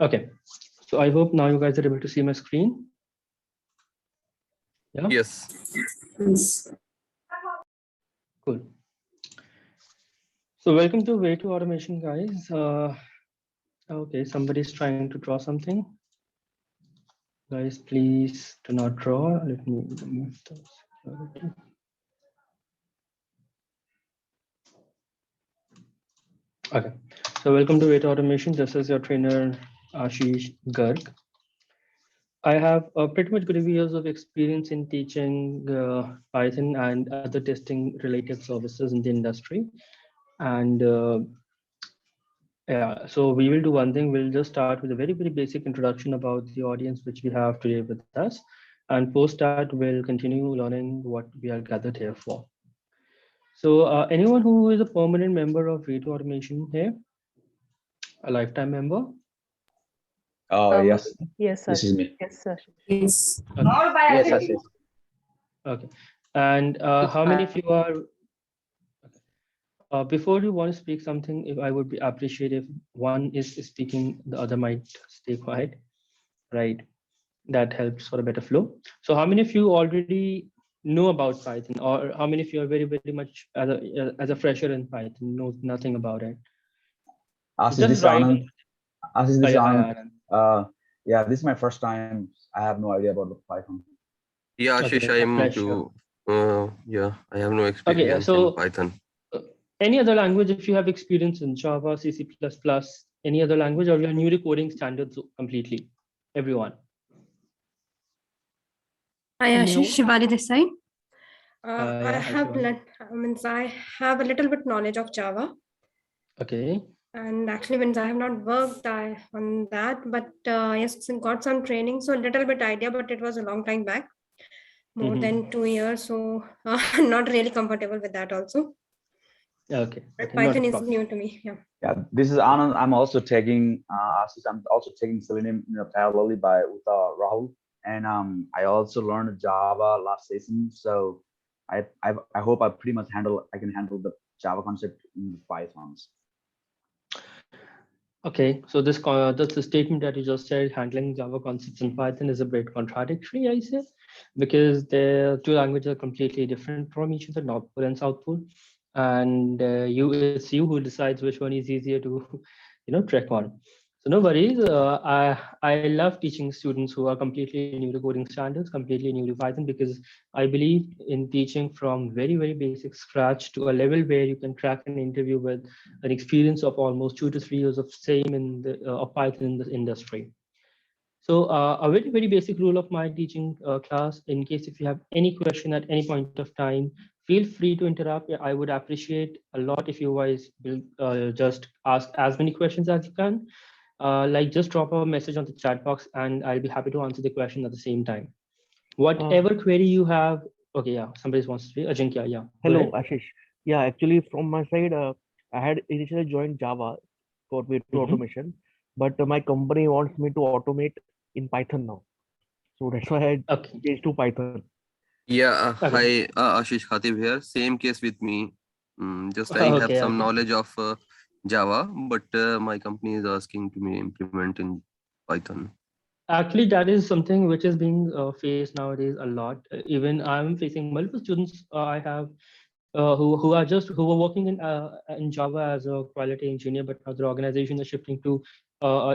Okay, so I hope now you guys are able to see my screen. Yeah. Yes. Yes. Cool. So welcome to Way to Automation, guys. Okay, somebody's trying to draw something. Guys, please do not draw. Let me remove the security. Okay, so welcome to Way to Automation. This is your trainer, Ashish Garg. I have pretty much good years of experience in teaching Python and other testing related services in the industry. And yeah, so we will do one thing. We'll just start with a very, very basic introduction about the audience which we have today with us. And post that, we'll continue learning what we are gathered here for. So anyone who is a permanent member of Way to Automation here? A lifetime member? Yes, Yes, sir. this is me. Yes, sir. Yes. Okay. Yes, Ashish. Okay. And how many of you are? Before you want to speak something, if I would be appreciate if one is speaking, the other might stay quiet, right? That helps for a better flow. So how many of you already know about Python, or how many of you are very, very much as a fresher in Python, know nothing about it? Ashish, Just this is write. Anand. Ashish, this is Yeah, Anand. Anand. Yeah, this is my first time. I have no idea about the Python. Yeah, Ashish, Okay, I a am fresher. too. Yeah, I have no Okay, experience in so Python. any other language, if you have experience in Java, C, C++, any other language, or you're new to coding standards completely, everyone? Hi, Ashish. Shivali this side. Yeah, hi, Shivani. I have a little bit knowledge of Java, Okay. and actually, I have not worked on that, but yes, got some training, so a little bit idea, but it was a long time back, more than 2 years, so not really comfortable with that also. Okay. But Okay, not a Python is problem. new to me. Yeah. Yeah, this is Anand. I'm also taking Ashish. I'm also taking Selenium parallelly by with Rahul, and I also learned Java last session. So I hope I can handle the Java concept in the Pythons. Okay, so that's the statement that you just said, handling Java concepts in Python is a bit contradictory, I say, because the two languages are completely different from each other, North Pole and South Pole, and it's you who decides which one is easier to, trek on. So no worries. I love teaching students who are completely new to coding standards, completely new to Python, because I believe in teaching from very, very basic scratch to a level where you can crack an interview with an experience of almost 2 to 3 years of same in the of Python in the industry. So a very, very basic rule of my teaching class, in case if you have any question at any point of time, feel free to interrupt. I would appreciate a lot if you guys will just ask as many questions as you can. Like just drop a message on the chat box and I'll be happy to answer the question at the same time. Whatever query you have. Okay, yeah, somebody wants to speak. Ajinkya, yeah. Hello, Ashish. Yeah, actually, from my side, I had initially joined Java for way to automation, but my company wants me to automate in Python now. So that's why I Okay. changed to Python. Yeah, Okay. hi, Ashish Khatib here. Same case with me. Just I have some knowledge of Java, but my company is asking to me implement in Python. Actually, that is something which is being faced nowadays a lot. Even I'm facing multiple students I have who are working in Java as a quality engineer, but now their organization is shifting to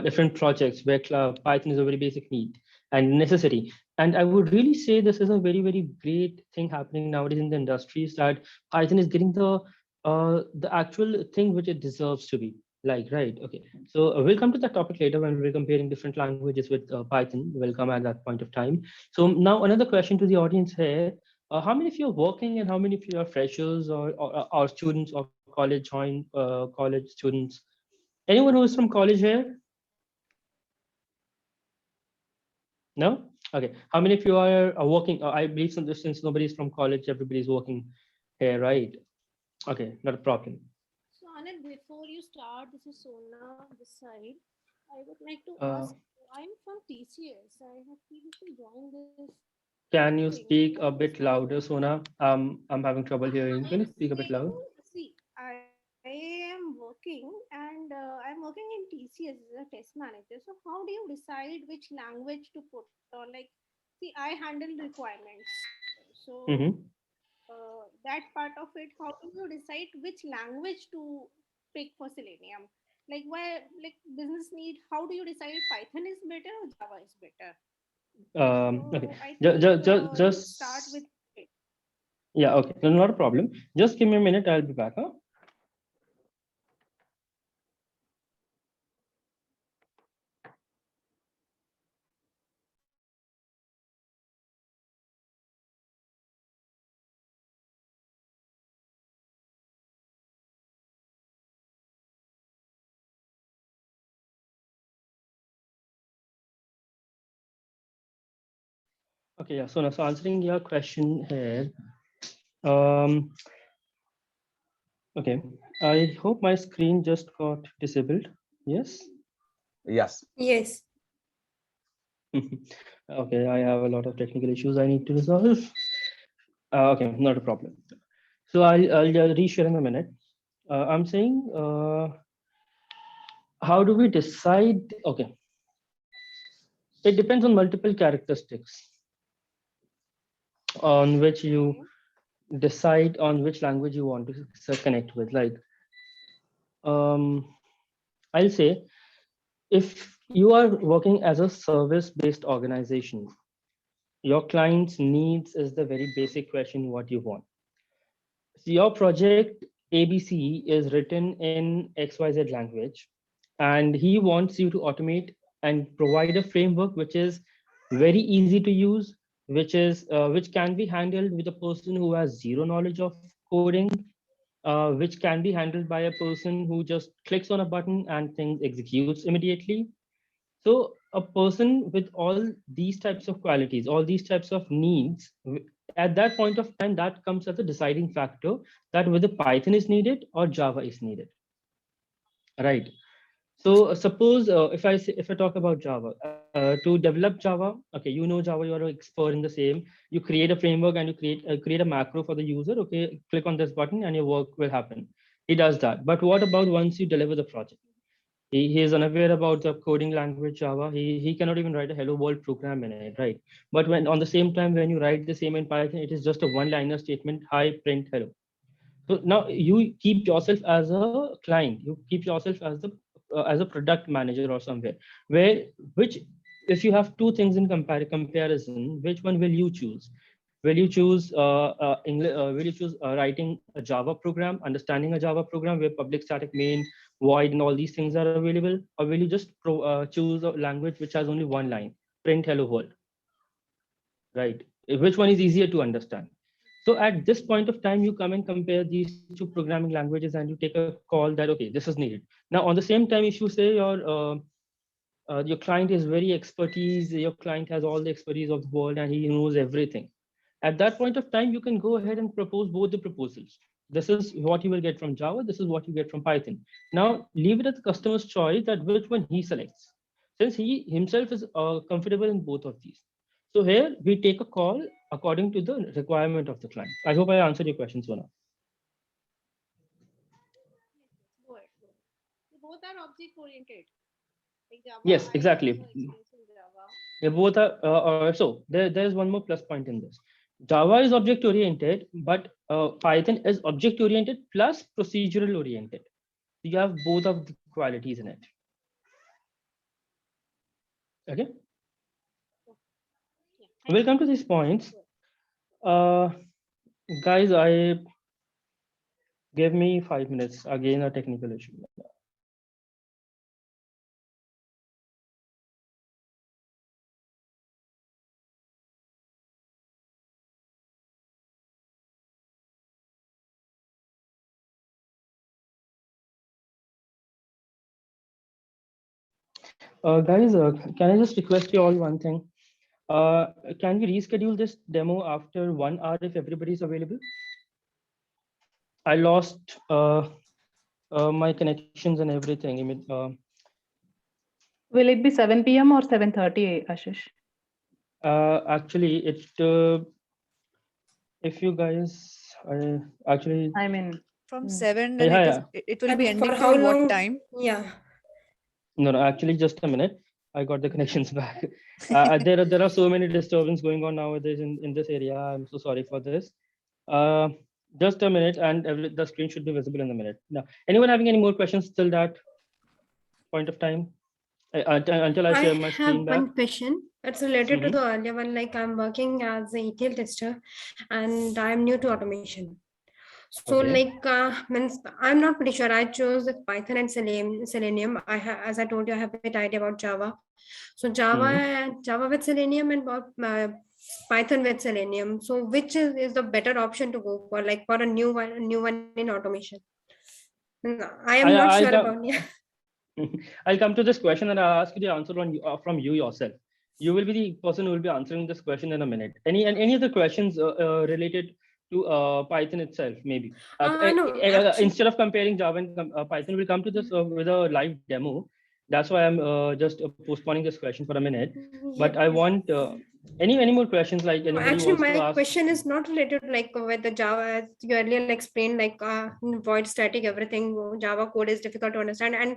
different projects where Python is a very basic need and necessary. And I would really say this is a very, very great thing happening nowadays in the industry, is that Python is getting the actual thing which it deserves to be. Like, right? Okay. So we'll come to that topic later when we're comparing different languages with Python. We'll come at that point of time. So now another question to the audience here. How many of you are working and how many of you are freshers or students of college, join college students? Anyone who is from college here? No? Okay. How many of you are working? I believe since nobody's from college, everybody's working here, right? Okay, not a problem. So, Anand, before you start, this is Sona this side. I would like to Uh, ask, I'm from TCS. I have previously joined this Can you training. speak a bit louder, Sona? I'm having trouble hearing. Can you speak a bit loud? See, I am working working, and I'm working in TCS as a test manager. So how do you decide which language to put? Or like, see, I handle requirements. So that part of it, how do you decide which language to pick for Selenium? Like, why, like business need? How do you decide Python is better or Java is better? Okay, So I think you start just with it. yeah, okay, no, not a problem. Just give me a minute. I'll be back. Huh? Okay, yeah. So now, so answering your question here. Um, okay, I hope my screen just got disabled. Yes. Yes. Yes. Okay, I have a lot of technical issues I need to resolve. Okay, not a problem. So I'll reshare in a minute. I'm saying, how do we decide? Okay, it depends on multiple characteristics on which you decide on which language you want to connect with. Like, I'll say, if you are working as a service-based organization, your client's needs is the very basic question what you want. So your project ABC is written in XYZ language, and he wants you to automate and provide a framework which is very easy to use, which can be handled with a person who has zero knowledge of coding, which can be handled by a person who just clicks on a button and things executes immediately. So a person with all these types of qualities, all these types of needs, at that point of time, that comes as a deciding factor that whether Python is needed or Java is needed, right? So suppose if I talk about Java, to develop Java, okay, you know Java, you are an expert in the same. You create a framework and you create a macro for the user. Okay, click on this button and your work will happen. He does that. But what about once you deliver the project? He is unaware about the coding language Java. He cannot even write a hello world program in it, right? But when on the same time when you write the same in Python, it is just a one-liner statement: hi, print hello. So now you keep yourself as a client. You keep yourself as a product manager or somewhere where which if you have two things in comparison, which one will you choose? Will you choose English? Will you choose writing a Java program, understanding a Java program where public, static, main, void, and all these things are available, or will you just choose a language which has only one line, print hello world, right? Which one is easier to understand? So at this point of time, you come and compare these two programming languages and you take a call that, okay, this is needed. Now, on the same time, if you say your client is very expertise, your client has all the expertise of the world and he knows everything. At that point of time, you can go ahead and propose both the proposals. This is what you will get from Java. This is what you get from Python. Now, leave it at the customer's choice that which one he selects, since he himself is comfortable in both of these. So here we take a call according to the requirement of the client. I hope I answered your question, Sona. Go ahead. Both are object oriented. Like Java, Yes, I have no exactly. experience in Java. They both are. So there is one more plus point in this. Java is object oriented, but Python is object oriented plus procedural oriented. You have both of the qualities in it. Okay. Yeah, We'll come to these points. Uh, guys, I give me 5 minutes. Again, a technical issue. Guys, can I just request you all one thing? Can we reschedule this demo after 1 hour if everybody is available? I lost my connections and everything. Will it be 7 p.m. or 7:30, Ashish? Actually, if you guys are actually, I mean, From Yeah. 7, then it will be And for ending how till what long? time? Yeah. No, actually, just a minute. I got the connections back. There are so many disturbances going on nowadays in this area. I'm so sorry for this. Uh, just a minute, and the screen should be visible in a minute. Now, anyone having any more questions till that point of time? Until I I share my screen have back. one question. It's related to Mhm. the earlier one. Like I'm working as a ETL tester, and I'm new to automation. So Okay. like means I'm not pretty sure. I chose the Python and Selenium. As I told you, I have a bit idea about Java. So Mhm. Java with Selenium and Python with Selenium. So which is the better option to go for? Like for a new one in automation. No, I am not sure I'll about. come. Yeah. I'll come to this question and I'll ask you the answer from you yourself. You will be the person who will be answering this question in a minute. Any other questions related to Python itself, maybe? No, actually. Instead of comparing Java and Python, we'll come to this with a live demo. That's why I'm just postponing this question for a minute. But I Yes. want any more questions, like No, anybody actually, wants to my ask. question is not related like with the Java, as you earlier explained, like void static, everything. Java code is difficult to understand, and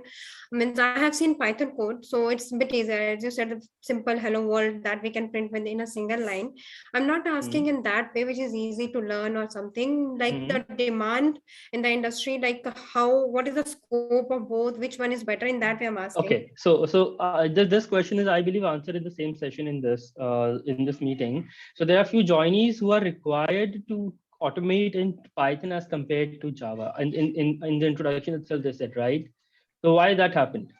means I have seen Python code, so it's a bit easier. As you said, the simple hello world that we can print within a single line. I'm not asking in that way, which is easy to learn or something. Like the demand in the industry, like what is the scope of both? Which one is better? In that way, I'm asking. Okay, so this question is, I believe, answered in the same session in this meeting. So there are a few joinees who are required to automate in Python as compared to Java. And in the introduction itself, they said, right? So why that happened?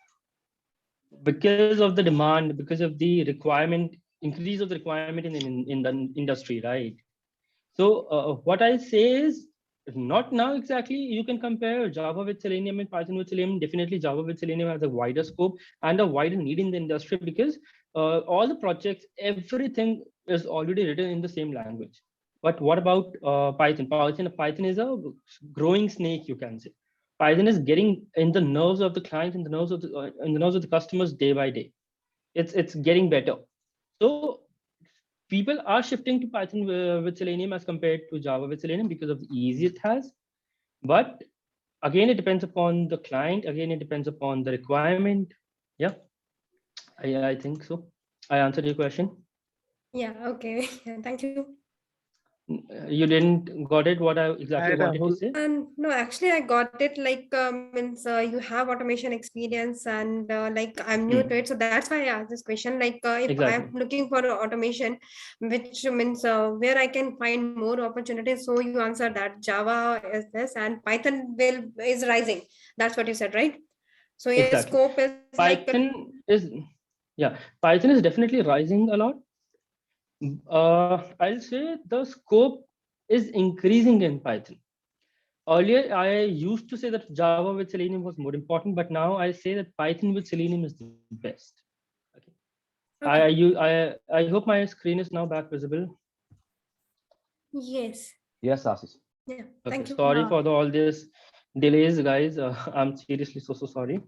Because of the demand, because of the requirement, increase of the requirement in the industry, right? So what I'll say is, not now exactly. You can compare Java with Selenium and Python with Selenium. Definitely, Java with Selenium has a wider scope and a wider need in the industry, because all the projects, everything is already written in the same language. But what about Python? Python is a growing snake, you can say. Python is getting in the nerves of the client, in the nerves of the customers day by day. It's getting better. So people are shifting to Python with Selenium as compared to Java with Selenium because of the ease it has. But again, it depends upon the client. Again, it depends upon the requirement. Yeah, I think so. I answered your question. Yeah. Okay. Yeah, thank you. You didn't got it what I exactly Hi, wanted to Rahul. say? No, actually, I got it. Like, means you have automation experience, and like I'm new to it, so that's why I asked this question. Like, if I'm Exactly. looking for automation, which means where I can find more opportunities. So you answered that Java is this, and Python is rising. That's what you said, right? So yeah, Exactly. scope is like Python is, yeah, Python is definitely rising a lot. I'll say the scope is increasing in Python. Earlier, I used to say that Java with Selenium was more important, but now I say that Python with Selenium is the best. Okay. I hope my screen is now back visible. yes. Yes, Ashish. Yeah. Okay. Thank you. Sorry for all this delays, guys. I'm seriously so sorry.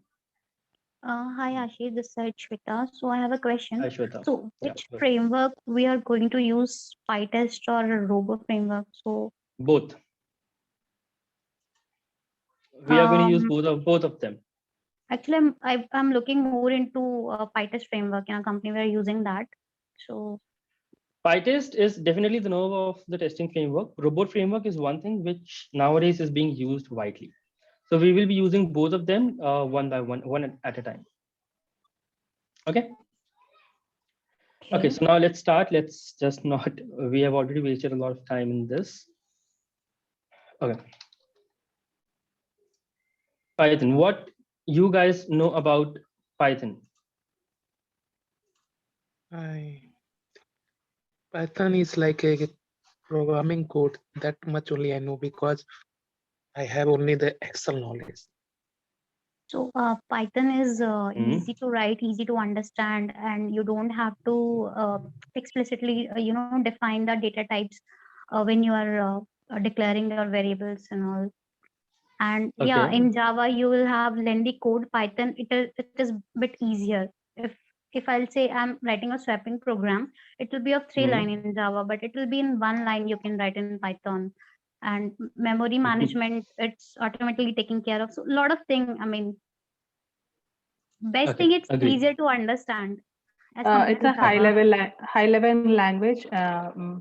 Hi Ashish, this is Shweta. So I have a question. Hi, Shweta. So Yeah. which framework we are going to use, PyTest or Robo framework? So Both. We are going to use um, both of them. actually I'm looking more into PyTest framework in a company. We are using that. So PyTest is definitely the nerve of the testing framework. Robot framework is one thing which nowadays is being used widely. So we will be using both of them one by one at a time. Okay. Okay, so now let's start. Let's just not, we have already wasted a lot of time in this. Okay. Python, what you guys know about Python? Python is like a programming code. That much only I know because I have only the Excel knowledge. So Python is easy to write, easy to understand, and you don't have to explicitly, define the data types when you are declaring your variables and all. And yeah, Okay. in Java you will have lengthy code. Python it is bit easier. If I'll say I'm writing a swapping program, it will be of 3 line in Java, but it will be in 1 line you can write in Python. and memory management, it's automatically taken care of. So a lot of things. I mean, best thing, it's easier to understand. It's a high level language,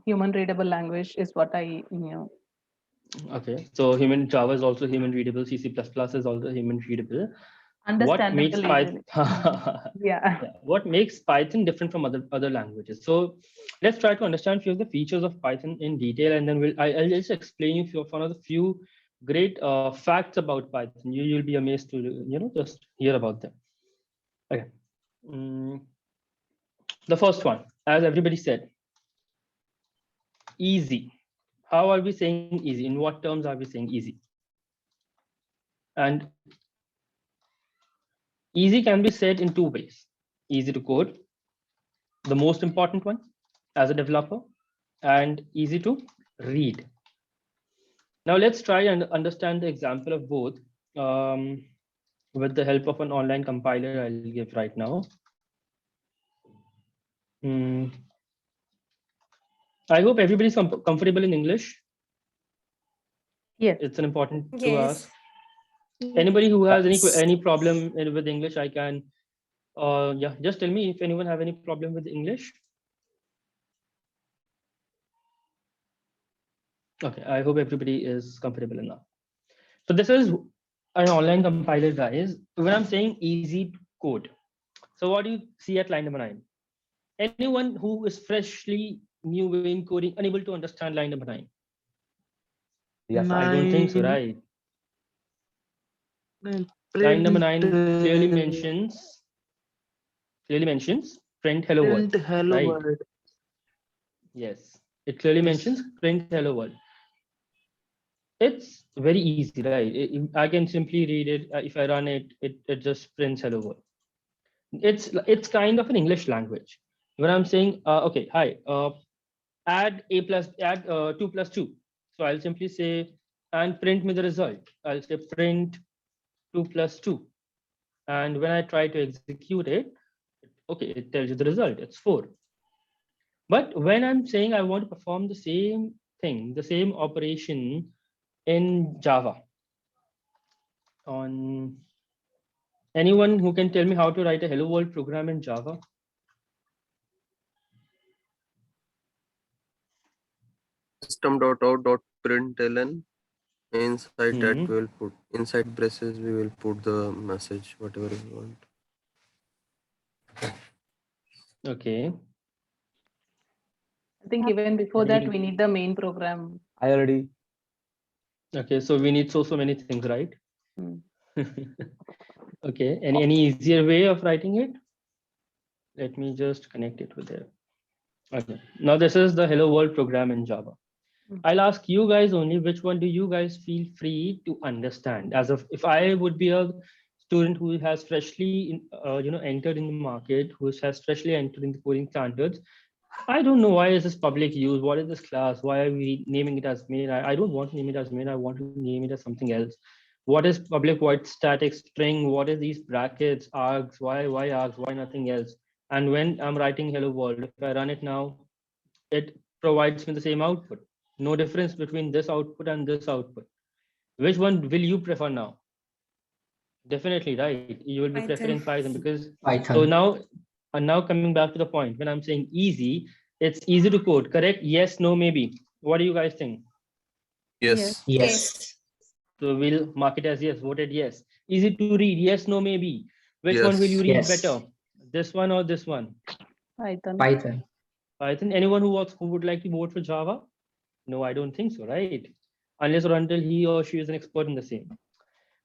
human readable language is what I knew. Okay, so human Java is also human readable. C++ is also human readable. What makes Python? What makes Python different from other languages? So let's try to understand few of the features of Python in detail, and then I'll just explain you one of the few great facts about Python. You'll be amazed to just hear about them. Okay. The first one, as everybody said, easy. How are we saying easy? In what terms are we saying easy? And easy can be said in two ways. Easy to code, the most important one as a developer, and easy to read. Now let's try and understand the example of both with the help of an online compiler I'll give right now. I hope everybody's comfortable in English. Yes, it's an important to ask. Anybody who has any problem with English, I can yeah, just tell me if anyone have any problem with English. Okay, I hope everybody is comfortable enough. So this is an online compiler, guys. When I'm saying easy code, so what do you see at line number 9? Anyone who is freshly new in coding unable to understand line number 9? Yes, I don't think so, right? Line number 9 clearly mentions print hello world. Right? World. Yes, it clearly mentions print hello world. It's very easy, right? I can simply read it. If I run it, it just prints hello world. It's kind of an English language. When I'm saying, okay, hi, add 2 plus 2. So I'll simply say, and print me the result. I'll say print 2 plus 2. And when I try to execute it, okay, it tells you the result, it's 4. But when I'm saying I want to perform the same thing, the same operation in Java, on anyone who can tell me how to write a hello world program in Java? System.out.println. Inside that we will put inside braces, we will put the message, whatever we want. Okay. I think even before that, we need the main program. I already. Okay, so we need so many things, right? Okay, any easier way of writing it? Let me just connect it with there. Okay, now this is the hello world program in Java. I'll ask you guys only, which one do you guys feel free to understand? As of if I would be a student who has freshly entered in the market, who has freshly entered in the coding standards, I don't know why is this public use, what is this class, why are we naming it as main? I don't want to name it as main, I want to name it as something else. What is public void static string? What is these brackets, args? Why args? Why nothing else? And when I'm writing hello world, if I run it now, it provides me the same output. No difference between this output and this output. Which one will you prefer now? Definitely, right? You will be preferring Python because Python. So now coming back to the point, when I'm saying easy, it's easy to code, correct? Yes, no, maybe. What do you guys think? Yes. Yes. So we'll mark it as yes, voted yes. Easy to read, yes, no, maybe. Which one will you read better? This one or this one? Python. Python. Anyone who would like to vote for Java? No, I don't think so, right? Unless or until he or she is an expert in the same.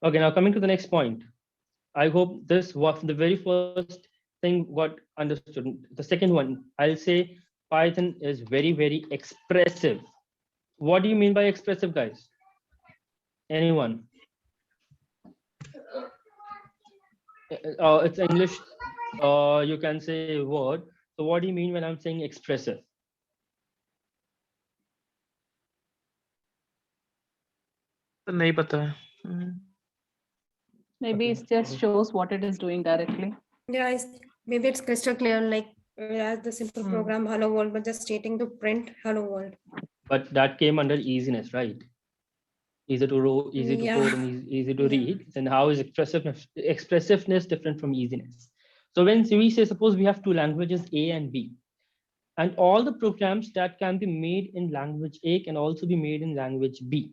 Okay, now coming to the next point. I hope this was the very first thing got understood. The second one, I'll say Python is very, very expressive. What do you mean by expressive, guys? Anyone? It's English, you can say word. So what do you mean when I'm saying expressive? नहीं पता. Maybe it just shows what it is doing directly. Yeah, maybe it's crystal clear, like as the simple program hello world, but just stating to print hello world. But that came under easiness, right? easy to easy to code, and easy to read, then how is expressiveness different from easiness? So when we say, suppose we have two languages, A and B, and all the programs that can be made in language A can also be made in language B.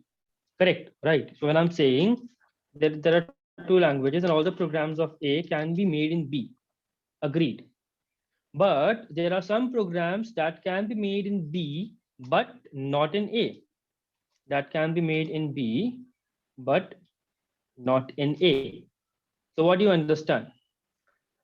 Correct, right? So when I'm saying that there are two languages and all the programs of A can be made in B, agreed. But there are some programs that can be made in B, but not in A. That can be made in B, but not in A. So what do you understand?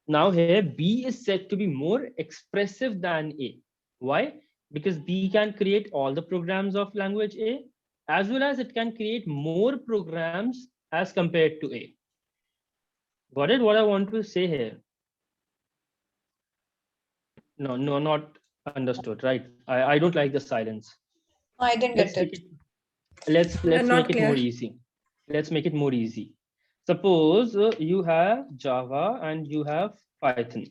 Now here B is said to be more expressive than A. Why? Because B can create all the programs of language A, as well as it can create more programs as compared to A. Got it? What I want to say here? No, not understood, right? I don't like the silence. I didn't get it. Let's make it more easy. Let's make it more easy. Suppose you have Java and you have Python.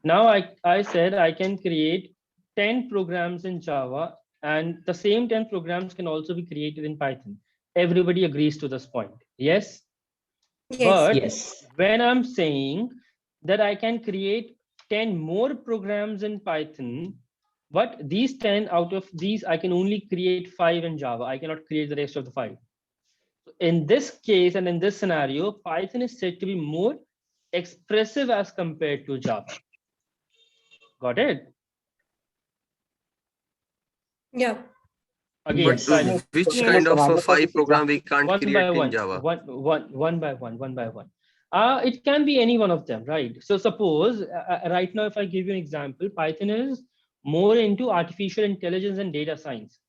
Now I said I can create 10 programs in Java, and the same 10 programs can also be created in Python. Everybody agrees to this point. Yes? But when I'm saying that I can create 10 more programs in Python, but these 10 out of these, I can only create 5 in Java. I cannot create the rest of the 5. In this case and in this scenario, Python is said to be more expressive as compared to Java. Got it? Yeah. Again, but which kind of a 5 program we can't create in Java? One by one. It can be any one of them, right? So suppose right now, if I give you an example, Python is more into artificial intelligence and data science,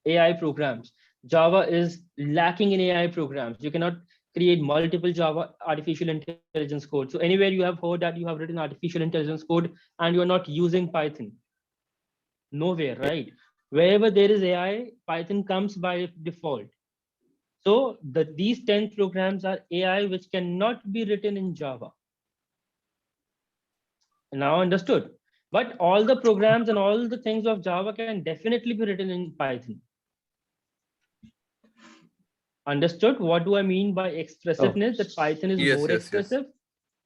AI programs. Java is lacking in AI programs. You cannot create multiple Java artificial intelligence code. So anywhere you have heard that you have written artificial intelligence code and you're not using Python, nowhere, right? Wherever there is AI, Python comes by default. So these 10 programs are AI which cannot be written in Java. Now understood. But all the programs and all the things of Java can definitely be written in Python. Understood? What do I mean by expressiveness? That Python is more expressive?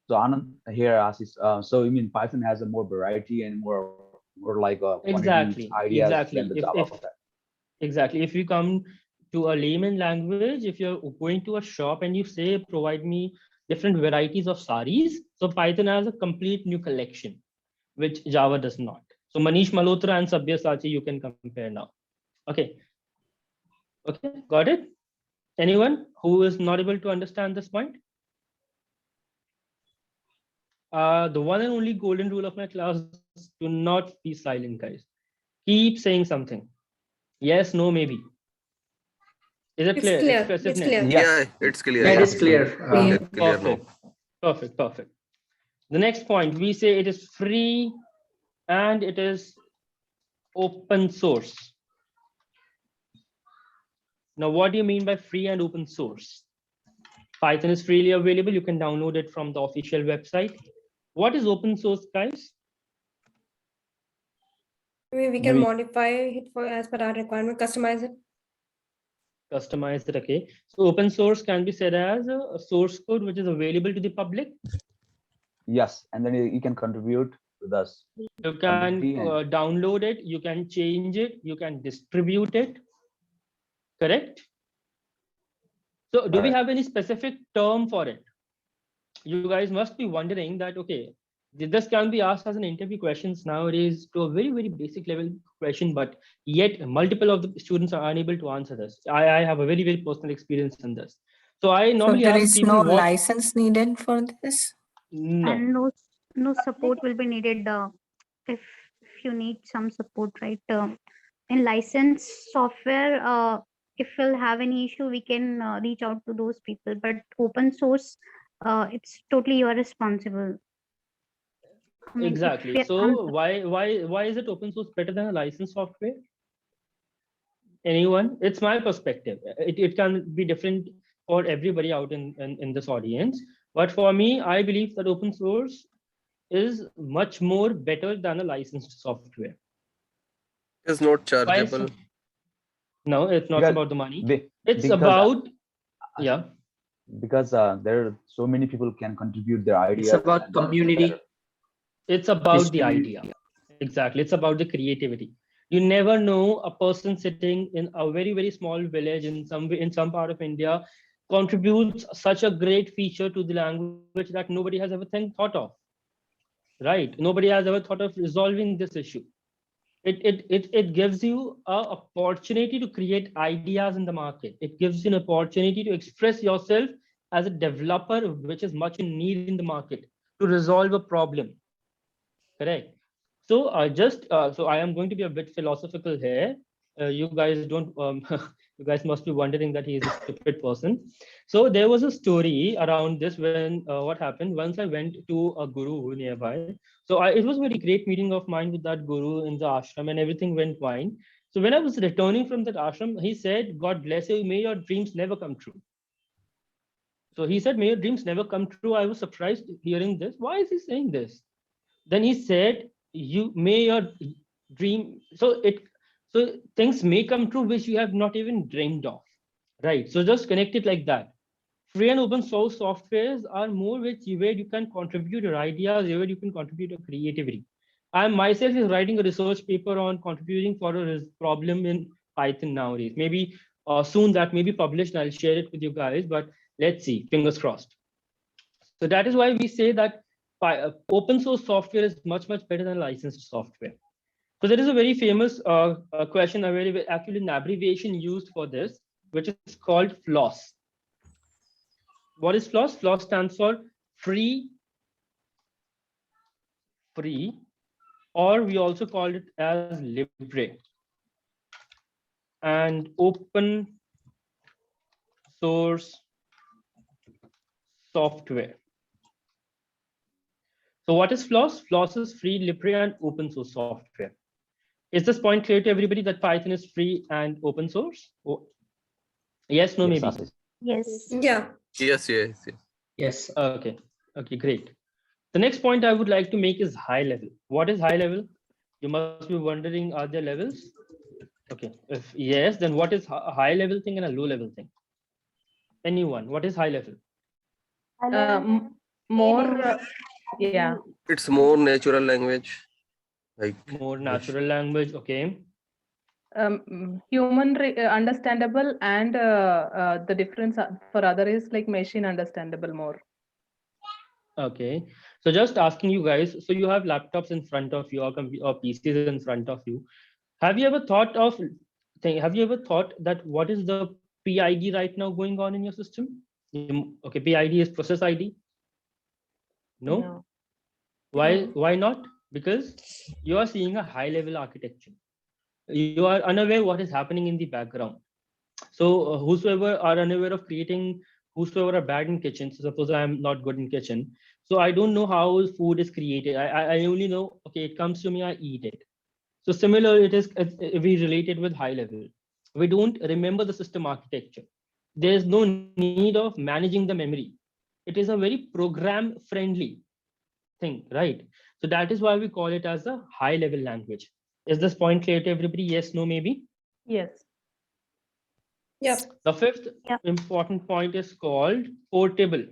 So Anand here asks, so you mean Python has a more variety and more like a exactly. than the Java? Exactly. If you come to a layman language, if you're going to a shop and you say, provide me different varieties of saris, so Python has a complete new collection, which Java does not. So Manish Malhotra and Sabyasachi, you can compare now. Okay. Okay, got it? Anyone who is not able to understand this point? The one and only golden rule of my class, do not be silent, guys. Keep saying something. Yes, no, maybe. Is it clear? It's clear. Yeah, it's clear. Yeah, it is clear. Perfect. The next point, we say it is free and it is open source. Now, what do you mean by free and open source? Python is freely available. You can download it from the official website. What is open source, guys? We can modify it for as per our requirement, customize it. Customize it, okay. So open source can be said as a source code which is available to the public. Yes, and then you can contribute with us. You can download it, you can change it, you can distribute it. Correct? So do we have any specific term for it? You guys must be wondering that, okay, this can be asked as an interview questions nowadays to a very, very basic level question, but yet multiple of the students are unable to answer this. I have a very, very personal experience in this. So I normally there ask is people no license needed for this? No. And no support will be needed if you need some support, right? In licensed software, if we'll have any issue, we can reach out to those people. But open source, it's totally your responsible. I mean, exactly. So why is it open source better than a licensed software? Anyone? It's my perspective. It can be different for everybody out in this audience. But for me, I believe that open source is much more better than a licensed software. It's not chargeable. No, it's not about the money. It's Because, about, yeah. Because there are so many people can contribute their ideas. It's about community. It's about the idea. Exactly. It's about the creativity. You never know a person sitting in a very, very small village in some part of India contributes such a great feature to the language that nobody has ever thought of. Right? Nobody has ever thought of resolving this issue. It gives you an opportunity to create ideas in the market. It gives you an opportunity to express yourself as a developer, which is much in need in the market to resolve a problem. Correct. So so I am going to be a bit philosophical here. You guys don't you guys must be wondering that he is a stupid person. So there was a story around this when what happened once I went to a guru nearby. So it was a very great meeting of mine with that guru in the ashram, and everything went fine. So when I was returning from that ashram, he said, "God bless you. May your dreams never come true." So he said, "May your dreams never come true." I was surprised hearing this. Why is he saying this? Then he said, "You may your dream." So things may come true which you have not even dreamed of. Right. So just connect it like that. Free and open source softwares are more where you can contribute your ideas, where you can contribute your creativity. I myself is writing a research paper on contributing for a problem in Python nowadays. Maybe soon that may be published and I'll share it with you guys, but let's see, fingers crossed. So that is why we say that open source software is much, much better than licensed software. So there is a very famous question, actually an abbreviation used for this, which is called FOSS. What is FOSS? FOSS stands for free, or we also call it as libre and open source software. So what is FOSS? FOSS is free, libre, and open source software. Is this point clear to everybody that Python is free and open source? Oh, yes, no, maybe. Yes. Yeah. Yes. Okay. Okay, great. The next point I would like to make is high level. What is high level? You must be wondering, are there levels? Okay. If yes, then what is a high level thing and a low level thing? Anyone? What is high level? More, yeah. It's more natural language. Like more natural language. Okay. Human understandable, and the difference for other is like machine understandable more. Okay. So just asking you guys, so you have laptops in front of you or PCs in front of you. Have you ever thought that what is the PID right now going on in your system? Okay, PID is process ID. No? Why not? Because you are seeing a high level architecture. You are unaware what is happening in the background. So whosoever are unaware of creating, whosoever are bad in kitchen, so suppose I am not good in kitchen, so I don't know how food is created. I only know, okay, it comes to me, I eat it. So similar, we related with high level. We don't remember the system architecture. There's no need of managing the memory. It is a very program friendly thing, right? So that is why we call it as a high level language. Is this point clear to everybody? Yes, no, maybe? Yes. Yes. The fifth important point is called portable.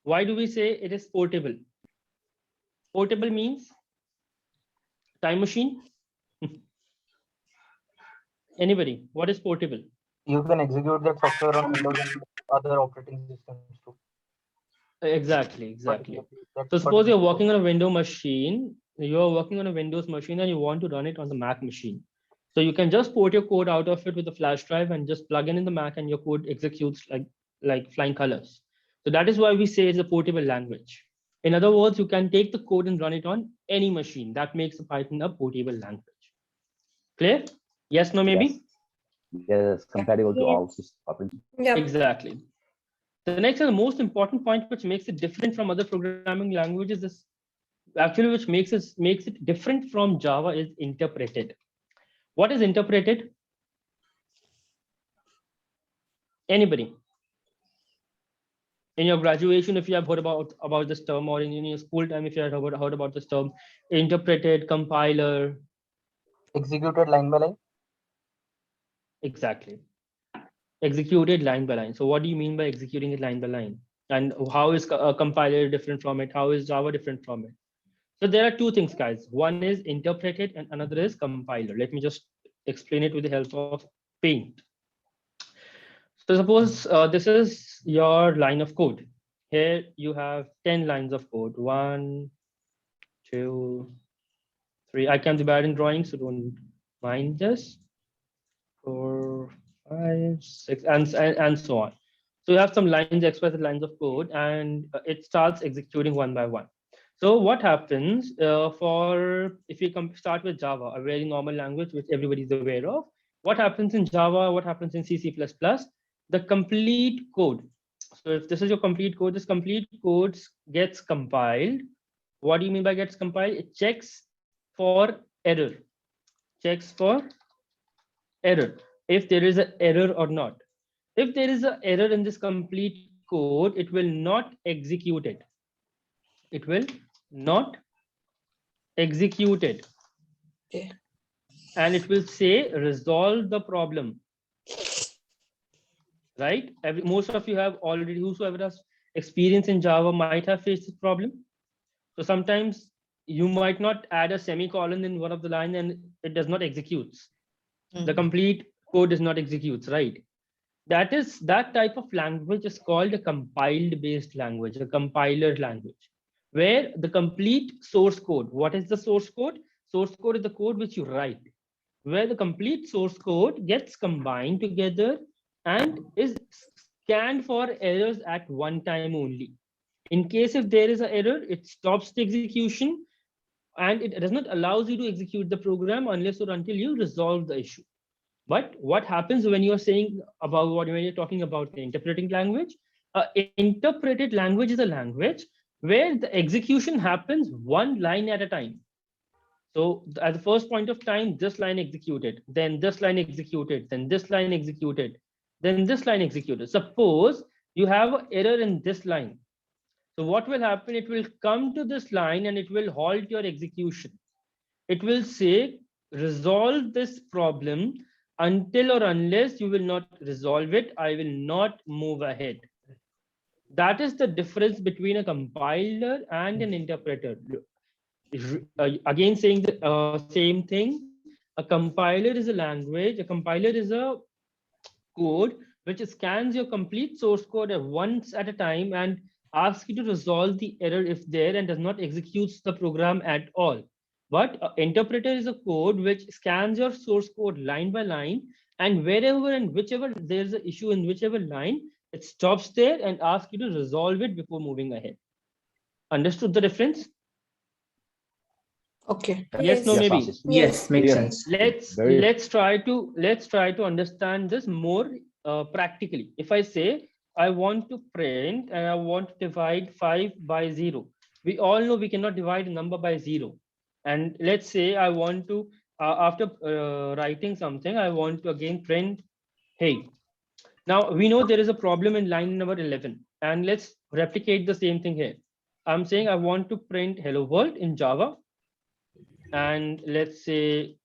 Why do we say it is portable? Portable means time machine. Anybody? What is portable? You can execute that software on Windows and other operating systems too. Exactly. So suppose you're working on a Windows machine, and you want to run it on the Mac machine. So you can just port your code out of it with a flash drive and just plug in the Mac, and your code executes like flying colors. So that is why we say it's a portable language. In other words, you can take the code and run it on any machine. That makes Python a portable language. Clear? Yes, no, maybe? Yes, compatible to all systems. Exactly. The next and the most important point, which makes it different from other programming languages, is actually which makes it different from Java, is interpreted. What is interpreted? Anybody? In your graduation, if you have heard about this term, or in your school time, if you have heard about this term, interpreted, compiler. Executed line by line. Exactly. executed line by line. So what do you mean by executing it line by line? And how is a compiler different from it? How is Java different from it? So there are two things, guys. One is interpreted and another is compiler. Let me just explain it with the help of paint. So suppose this is your line of code. Here you have 10 lines of code. 1, 2, 3. I can divide in drawing, so don't mind this. 4, 5, 6, and so on. So you have some lines, explicit lines of code, and it starts executing one by one. So what happens if you start with Java, a very normal language which everybody is aware of? What happens in Java? What happens in C++? The complete code. So if this is your complete code, this complete code gets compiled. What do you mean by gets compiled? It checks for error. Checks for error. If there is an error or not. If there is an error in this complete code, it will not execute it. It will not execute it. Okay. And it will say resolve the problem. Right? Most of you have already, whosoever has experience in Java might have faced this problem. So sometimes you might not add a semicolon in one of the line and it does not executes. The complete code does not executes, right? That type of language is called a compiled based language, a compiler language, where the complete source code. What is the source code? Source code is the code which you write, where the complete source code gets combined together and is scanned for errors at one time only. In case if there is an error, it stops the execution and it does not allow you to execute the program unless or until you resolve the issue. But what happens when you're saying about when you're talking about the interpreting language? Interpreted language is a language where the execution happens one line at a time. So at the first point of time, this line executed, then this line executed, then this line executed, then this line executed. Suppose you have an error in this line. So what will happen? It will come to this line and it will halt your execution. It will say, resolve this problem until or unless you will not resolve it, I will not move ahead. That is the difference between a compiler and an interpreter. Again, saying the same thing, a compiler is a language, a compiler is a code which scans your complete source code at once at a time and asks you to resolve the error if there and does not execute the program at all. But an interpreter is a code which scans your source code line by line, and wherever and whichever there's an issue in whichever line, it stops there and asks you to resolve it before moving ahead. Understood the difference? Okay. Yes, no, maybe. Yes, makes sense. Let's try to understand this more practically. If I say I want to print and I want to divide 5 by 0, we all know we cannot divide a number by 0. And let's say I want to after writing something, I want to again print hey. Now we know there is a problem in line number 11, and let's replicate the same thing here. I'm saying I want to print hello world in Java, and let's say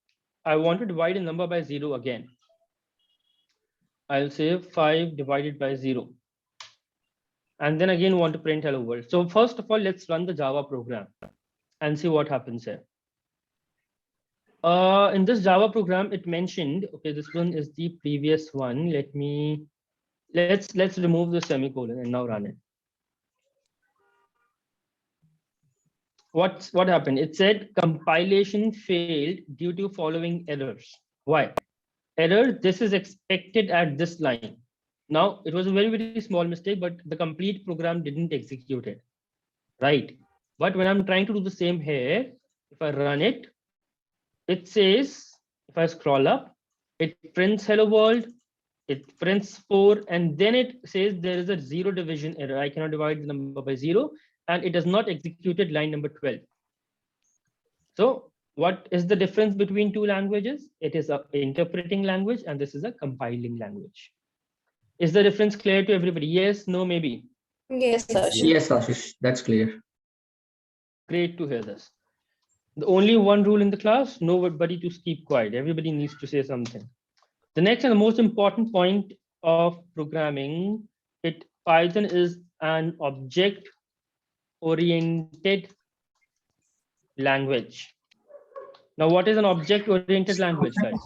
I want to divide a number by 0 again. I'll say 5 divided by 0. And then again want to print hello world. So first of all, let's run the Java program and see what happens here. In this Java program, it mentioned, okay, this one is the previous one. Let's remove the semicolon and now run it. What happened? It said compilation failed due to following errors. Why? Error, this is expected at this line. Now, it was a very, very small mistake, but the complete program didn't execute it, right? But when I'm trying to do the same here, if I run it, it says, if I scroll up, it prints hello world, it prints 4, and then it says there is a 0 division error. I cannot divide the number by 0, and it does not executed line number 12. So what is the difference between two languages? It is an interpreting language and this is a compiling language. Is the difference clear to everybody? Yes, no, maybe? Yes, Ashish. Yes, Ashish, that's clear. Great to hear this. The only one rule in the class, nobody to keep quiet. Everybody needs to say something. The next and the most important point of programming, Python is an object-oriented language. Now, what is an object-oriented language, guys?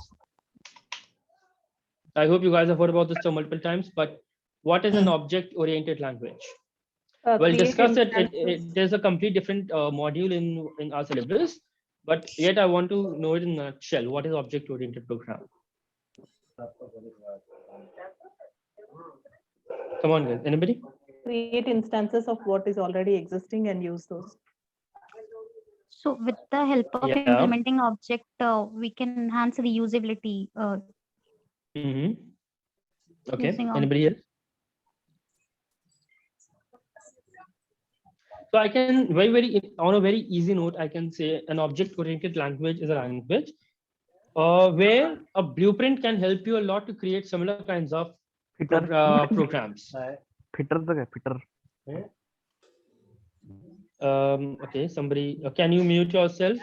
I hope you guys have heard about this term multiple times, but what is an object-oriented language? We'll discuss it. There's a complete different module in our syllabus, but yet I want to know it in a nutshell. What is object-oriented program? Come on, guys. Anybody? Create instances of what is already existing and use those. So with the help of implementing object, we can enhance reusability. Okay. Anybody else? So I can on a very easy note, I can say an object-oriented language is a language where a blueprint can help you a lot to create similar kinds of programs. Okay, somebody, can you mute yourself?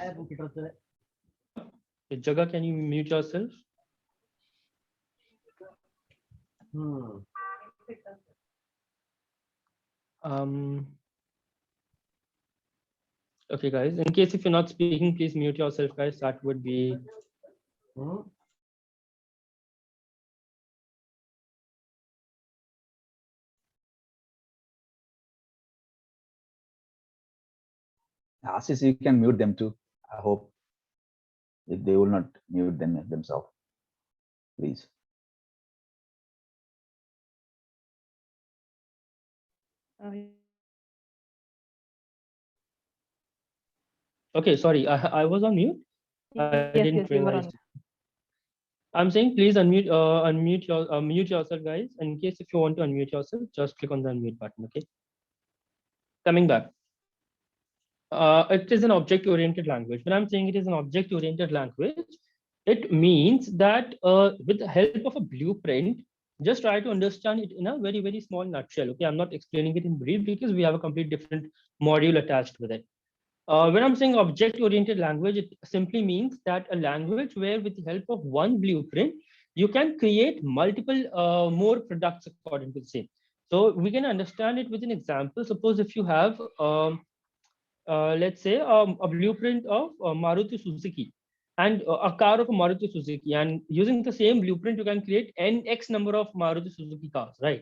Jaga, can you mute yourself? Okay, guys, in case if you're not speaking, please mute yourself, guys. That would be Ashish, you can mute them too. I hope if they will not mute themselves, please. Okay, sorry, I was on mute. I didn't realize. I'm saying please mute yourself, guys. In case if you want to unmute yourself, just click on the unmute button. Okay. Coming back. It is an object-oriented language. When I'm saying it is an object-oriented language, it means that with the help of a blueprint, just try to understand it in a very, very small nutshell. Okay, I'm not explaining it in brief because we have a complete different module attached with it. When I'm saying object-oriented language, it simply means that a language where with the help of one blueprint, you can create multiple more products according to the same. So we can understand it with an example. Suppose if you have, let's say, a blueprint of Maruti Suzuki and a car of a Maruti Suzuki, and using the same blueprint, you can create nx number of Maruti Suzuki cars, right?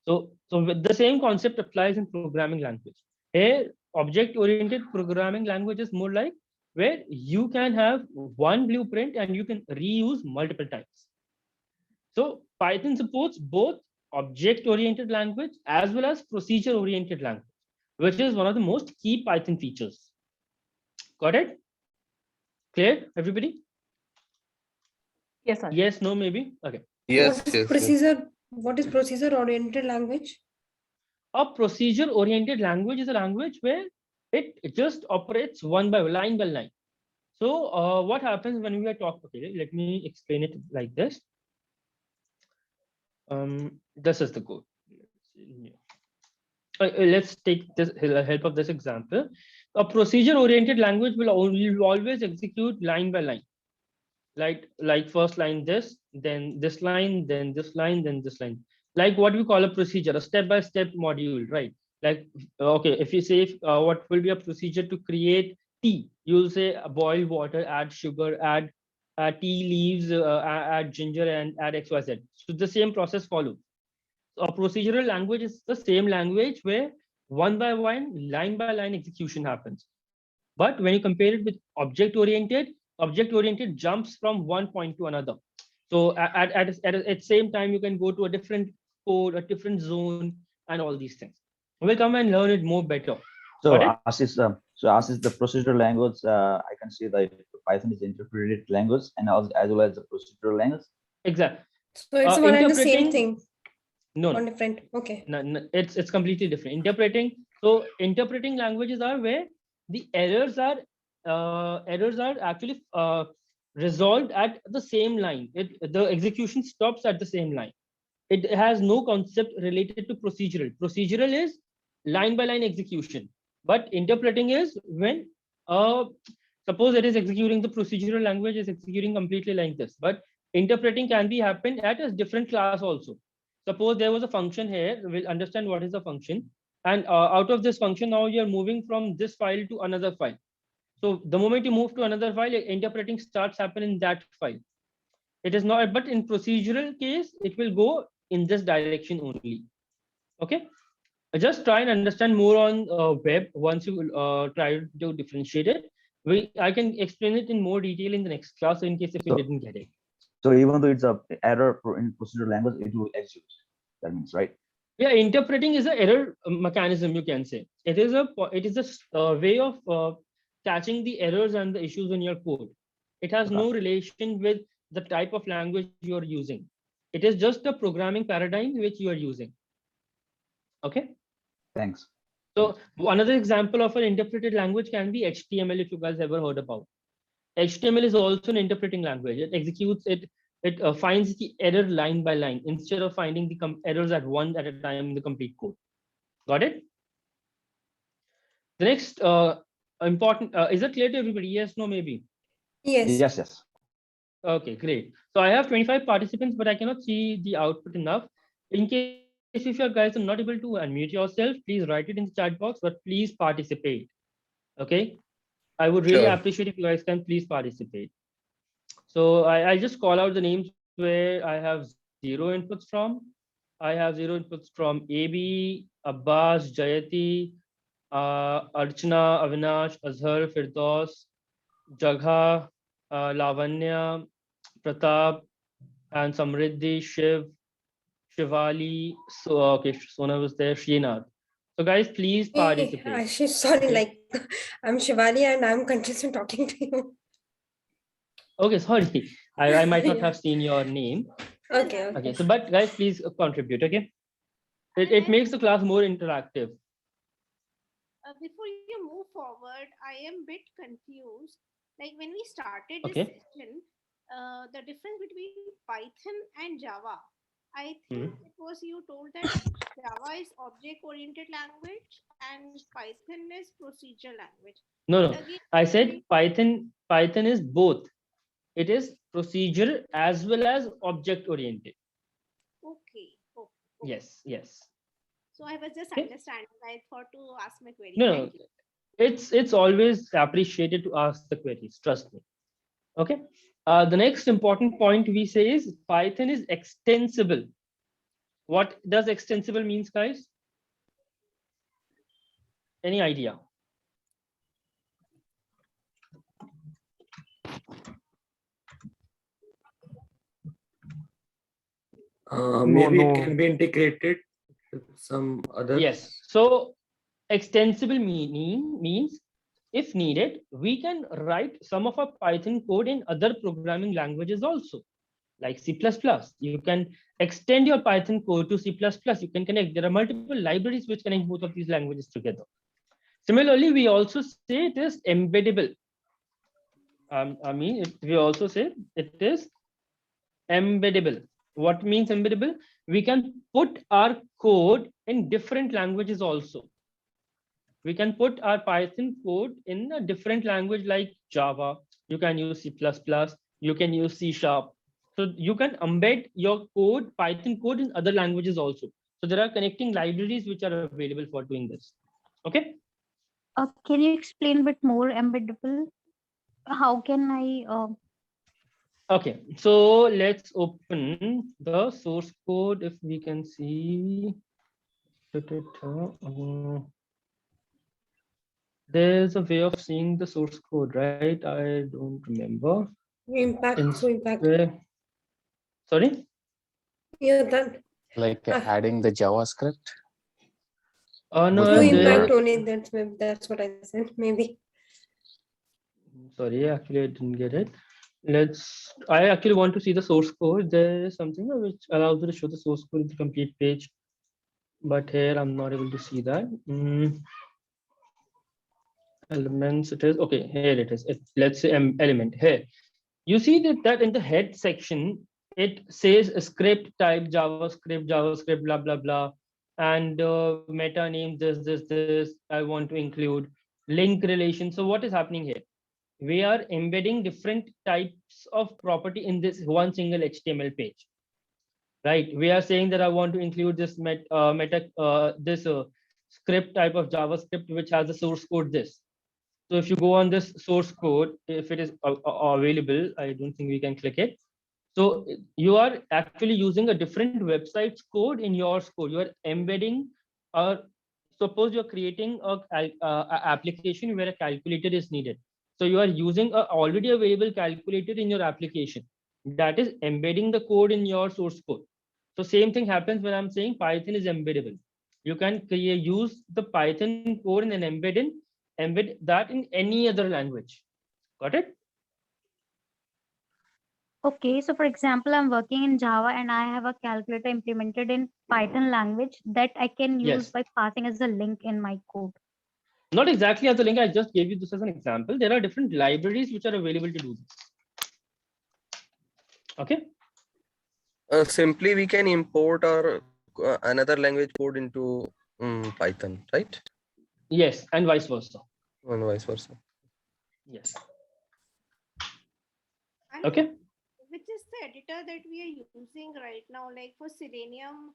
So with the same concept applies in programming language. Here, object-oriented programming language is more like where you can have one blueprint and you can reuse multiple times. So Python supports both object-oriented language as well as procedure-oriented language, which is one of the most key Python features. Got it? Clear, everybody? Yes, sir. Yes, no, maybe? Okay. Yes, What is procedure-oriented language? A procedure-oriented language is a language where it just operates line by line. So what happens when we are talking? Okay, let me explain it like this. This is the code. Let's take this help of this example. A procedure-oriented language will always execute line by line. Like first line this, then this line, then this line, then this line. Like what we call a procedure, a step-by-step module, right? Like, okay, if you say what will be a procedure to create tea, you'll say boil water, add sugar, add tea leaves, add ginger, and add XYZ. So the same process follows. A procedural language is the same language where one by one, line by line execution happens. But when you compare it with object-oriented jumps from one point to another. So at the same time, you can go to a different code, a different zone, and all these things. We'll come and learn it more better. So Ashish, the procedural language, I can see that Python is interpreted language and also as well as the procedural language. Exactly. So it's one and the same thing. No, different. Okay. No, it's completely different. Interpreting languages are where the errors are actually resolved at the same line. The execution stops at the same line. It has no concept related to procedural. Procedural is line by line execution, but interpreting is when suppose it is executing, the procedural language is executing completely like this, but interpreting can be happen at a different class also. Suppose there was a function here. We'll understand what is the function. And out of this function, now you're moving from this file to another file. So the moment you move to another file, interpreting starts happening in that file. It is not, but in procedural case, it will go in this direction only. Okay. Just try and understand more on web once you try to differentiate it. I can explain it in more detail in the next class in case if you didn't get it. So even though it's a error in procedural language, it will execute. That means, right? Yeah, interpreting is an error mechanism, you can say. It is a way of catching the errors and the issues in your code. It has no relation with the type of language you are using. It is just a programming paradigm which you are using. Okay. Thanks. So another example of an interpreted language can be HTML, if you guys ever heard about. HTML is also an interpreting language. It executes it. It finds the error line by line instead of finding the errors at one at a time in the complete code. Got it? The next important, is it clear to everybody? Yes, no, maybe? Yes. Yes. Okay, great. So I have 25 participants, but I cannot see the output enough. In case if you guys are not able to unmute yourself, please write it in the chat box, but please participate. Okay? I would really appreciate if you guys can please participate. So I'll just call out the names where I have zero inputs from. I have zero inputs from AB, Abbas, Jayati, Archana, Avinash, Azhar, Firdaus, Jagha, Lavanya, Pratap, and Samriddhi, Shiv, Shivali. So okay, Sona was there, Srinath. So guys, please participate. She's sorry, like I'm Shivali and I'm continuously talking to you. Okay, sorry. I might not have seen your name. Okay. So but guys, please contribute. Okay. It makes the class more interactive. Before you move forward, I am a bit confused. Like when we started this Okay. session, the difference between Python and Java, I think it was you told that Java is object-oriented language and Python is procedural language. No. Again, I said Python is both. It is procedure as well as object-oriented. Okay. Yes. So I was just understanding. I thought to ask my query. No. Thank you. It's always appreciated to ask the queries. Trust me. Okay. The next important point we say is Python is extensible. What does extensible means, guys? Any idea? Maybe it can be integrated with some other. Yes. So extensible means if needed, we can write some of our Python code in other programming languages also, like C++. You can extend your Python code to C++. You can connect. There are multiple libraries which connect both of these languages together. Similarly, we also say it is embeddable. We also say it is embeddable. What means embeddable? We can put our code in different languages also. We can put our Python code in a different language like Java. You can use C++. You can use C#. So you can embed your code, Python code, in other languages also. So there are connecting libraries which are available for doing this. Okay. Can you explain a bit more embeddable? How can I? Okay, so let's open the source code if we can see. There's a way of seeing the source code, right? I don't remember. Impact. Sorry? Yeah, that. Like adding the JavaScript? No, impact only. That's what I said. Maybe. Sorry, actually I didn't get it. I actually want to see the source code. There is something which allows you to show the source code in the complete page, but here I'm not able to see that. Elements, it is okay. Here it is. Let's say element here. You see that in the head section, it says script type JavaScript, blah blah blah, and meta name this. I want to include link relation. So what is happening here? We are embedding different types of property in this one single HTML page, right? We are saying that I want to include this script type of JavaScript which has the source code this. So if you go on this source code, if it is available, I don't think we can click it. So you are actually using a different website's code in your code. You are embedding, or suppose you're creating a application where a calculator is needed. So you are using a already available calculator in your application. That is embedding the code in your source code. So same thing happens when I'm saying Python is embeddable. You can use the Python code and embed that in any other language. Got it? Okay, so for example, I'm working in Java and I have a calculator implemented in Python language that I can use by passing as a link in my code. Not exactly as a link, I just gave you this as an example. There are different libraries which are available to do this. Okay. Simply we can import our another language code into Python, right? Yes, and vice versa. And vice versa. Yes. And okay. Which is the editor that we are using right now, like for Selenium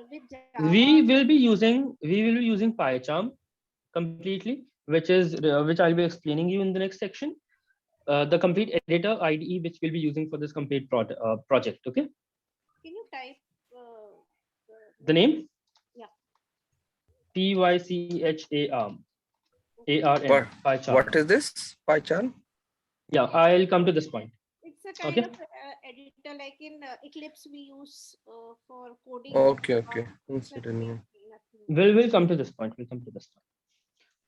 with Java? We will be using PyCharm completely, which I'll be explaining you in the next section. The complete editor IDE which we'll be using for this complete project. Okay. Can you type the name? Yeah. PYCHARM. PyCharm. What is this? PyCharm? Yeah, I'll come to this point. It's a kind of editor like in Eclipse we use for coding. Okay. We'll come to this point.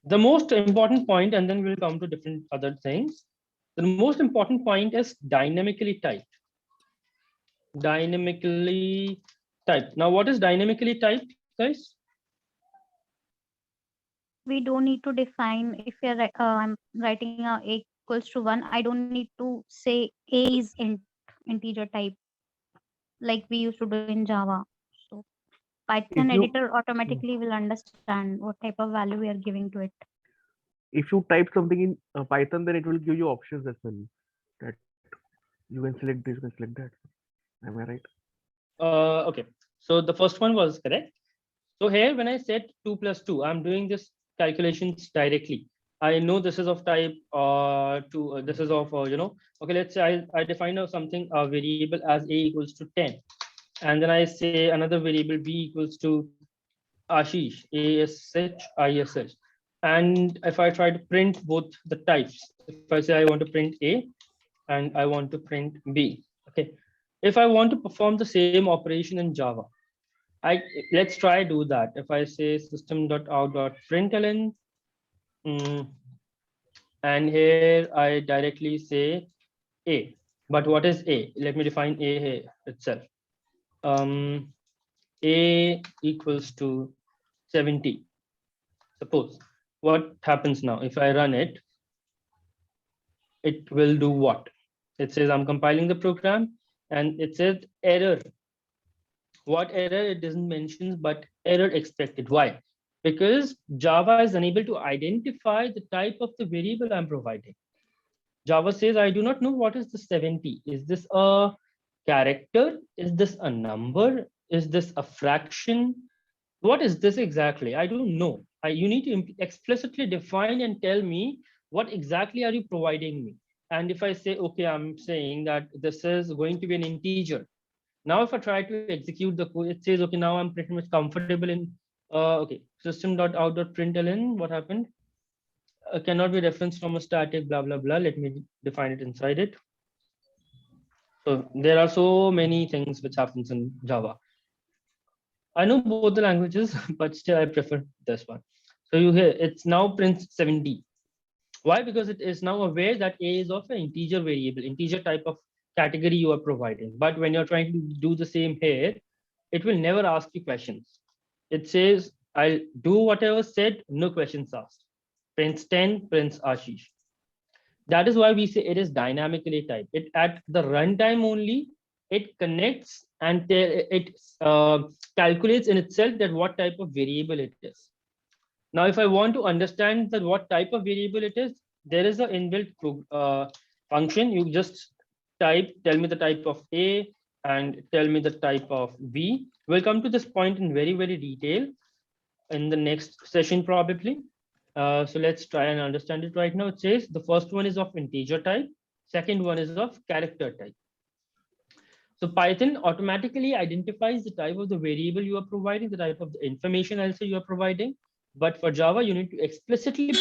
The most important point, and then we'll come to different other things. The most important point is dynamically typed. Dynamically typed. Now, what is dynamically typed, guys? We don't need to define if you're I'm writing a equals to 1. I don't need to say a is integer type like we used to do in Java. So Python editor automatically will understand what type of value we are giving to it. If you type something in Python, then it will give you options as well. That you can select this, you can select that. Am I right? Okay. So the first one was correct. So here, when I said 2 plus 2, I'm doing this calculations directly. I know this is of type this is of okay, let's say I define something a variable as a equals to 10, and then I say another variable b equals to Ashish, ASH, and if I try to print both the types, if I say I want to print A and I want to print B, okay, if I want to perform the same operation in Java, let's try do that. If I say system.out.println, and here I directly say A. But what is A? Let me define A here itself. A equals to 70. Suppose. What happens now? If I run it, it will do what? It says I'm compiling the program and it says error. What error? It doesn't mention, but error expected. Why? Because Java is unable to identify the type of the variable I'm providing. Java says, I do not know what is the 70. Is this a character? Is this a number? Is this a fraction? What is this exactly? I don't know. You need to explicitly define and tell me what exactly are you providing me. And if I say, okay, I'm saying that this is going to be an integer. Now, if I try to execute the code, it says, okay, now I'm pretty much comfortable in, okay, system.out.println, what happened? Cannot be referenced from a static, blah, blah, blah. Let me define it inside it. So there are so many things which happens in Java. I know both the languages, but still I prefer this one. So you hear it's now prints 70. Why? Because it is now aware that A is of an integer variable, integer type of category you are providing. But when you're trying to do the same here, it will never ask you questions. It says, I'll do whatever said, no questions asked. Prints 10, prints Ashish. That is why we say it is dynamically typed. It at the runtime only, it connects and it calculates in itself that what type of variable it is. Now, if I want to understand that what type of variable it is, there is an inbuilt function. You just type, tell me the type of A, and tell me the type of V. We'll come to this point in very, very detail in the next session probably. So let's try and understand it right now. It says the first one is of integer type, second one is of character type. So Python automatically identifies the type of the variable you are providing, the type of the information also you are providing. But for Java, you need to explicitly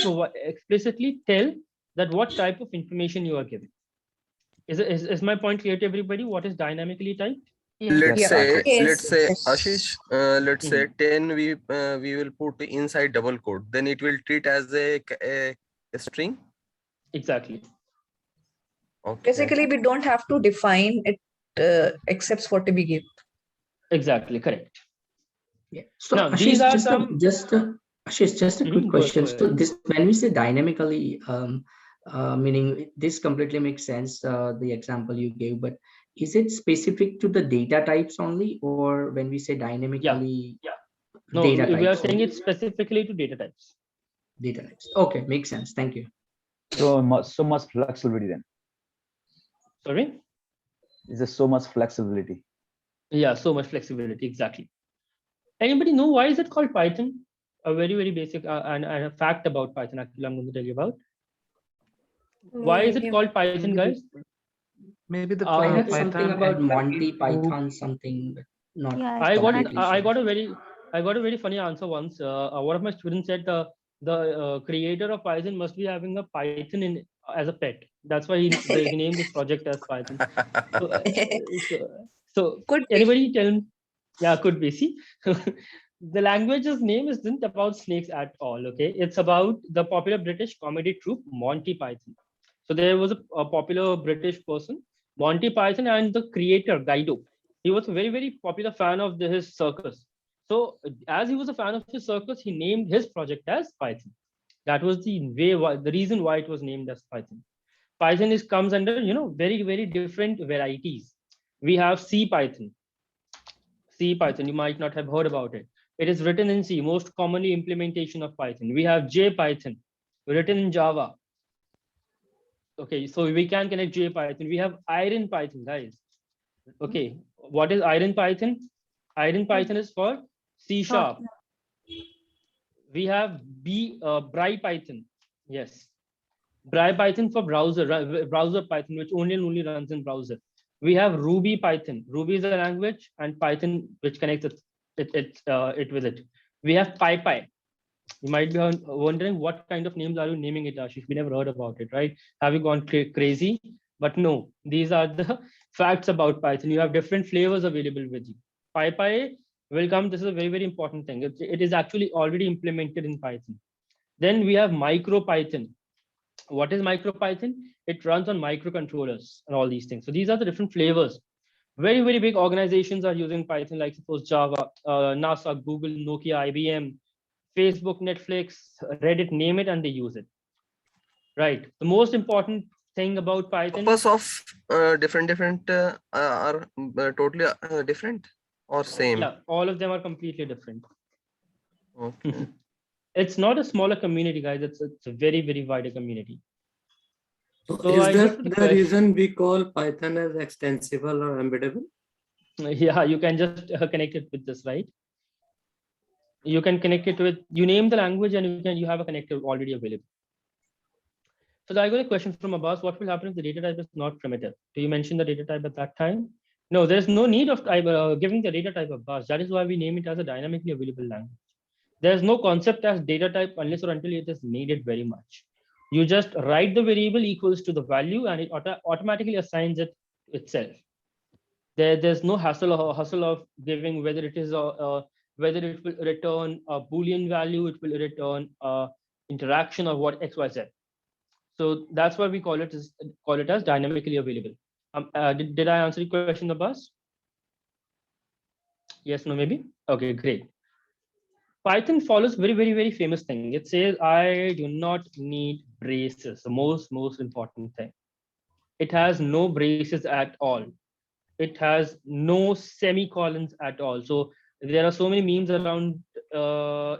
tell that what type of information you are giving. Is my point clear to everybody? What is dynamically typed? Let's say Yes. Ashish, let's say 10 we will put inside double quote, then it will treat as a string. Exactly. Okay. Basically, we don't have to define it except what we give. Exactly, correct. Yeah. So Now, Ashish, these are Ashish, just a quick question. So this, when we say dynamically, meaning this completely makes sense, the example you gave, but is it specific to the data types only, or when we say dynamically, no, data we are types saying only? it specifically to data types. Data types. Okay, makes sense. Thank you. So much flexibility then. Sorry? Is there so much flexibility? Yeah, so much flexibility, exactly. Anybody know why is it called Python? A very, very basic and a fact about Python actually I'm going to tell you about. Why is it called Python, guys? Maybe the I heard Python something about and Monty Python, something, but not. Yeah, I completely got sure. a very funny answer once. One of my students said the creator of Python must be having a Python in as a pet. That's why they named this project as Python. So, Could be. anybody tell me? Yeah, could be. See, the language's name isn't about snakes at all. Okay, it's about the popular British comedy troupe Monty Python. So there was a popular British person, Monty Python, and the creator Guido. He was a very, very popular fan of his circus. So as he was a fan of his circus, he named his project as Python. That was the reason why it was named as Python. Python comes under very, very different varieties. We have C Python. C Python, you might not have heard about it. It is written in C, most commonly implementation of Python. We have J Python, written in Java. Okay, so we can connect J Python. We have Iron Python, guys. Okay, what is Iron Python? Iron Python is for C Sharp. We have Bry Python. Yes, Bry Python for browser Python, which only runs in browser. We have Ruby Python. Ruby is a language, and Python which connects it with it. We have PyPy. You might be wondering what kind of names are you naming it, Ashish? We never heard about it, right? Have you gone crazy? But no, these are the facts about Python. You have different flavors available with you. PyPy will come. This is a very, very important thing. It is actually already implemented in Python. Then we have MicroPython. What is MicroPython? It runs on microcontrollers and all these things. So these are the different flavors. Very, very big organizations are using Python, like suppose Java, NASA, Google, Nokia, IBM, Facebook, Netflix, Reddit, name it, and they use it. Right. The most important thing about Python. Purpose of different are totally different or same? Yeah, all of them are completely different. Okay. It's not a smaller community, guys. It's a very, very wider community. So is that the reason we call Python as extensible or embeddable? Yeah, you can just connect it with this, right? You can connect it with, you name the language and you have a connector already available. So I got a question from Abbas. What will happen if the data type is not primitive? Do you mention the data type at that time? No, there's no need of giving the data type Abbas. That is why we name it as a dynamically available language. There's no concept as data type unless or until it is needed very much. You just write the variable equals to the value and it automatically assigns it itself. There's no hustle of giving whether it is whether it will return a Boolean value, it will return interaction of what XYZ. So that's why we call it as dynamically available. Did I answer your question, Abbas? Yes, no, maybe? Okay, great. Python follows very, very, very famous thing. It says, I do not need braces, the most important thing. It has no braces at all. It has no semicolons at all. So there are so many memes around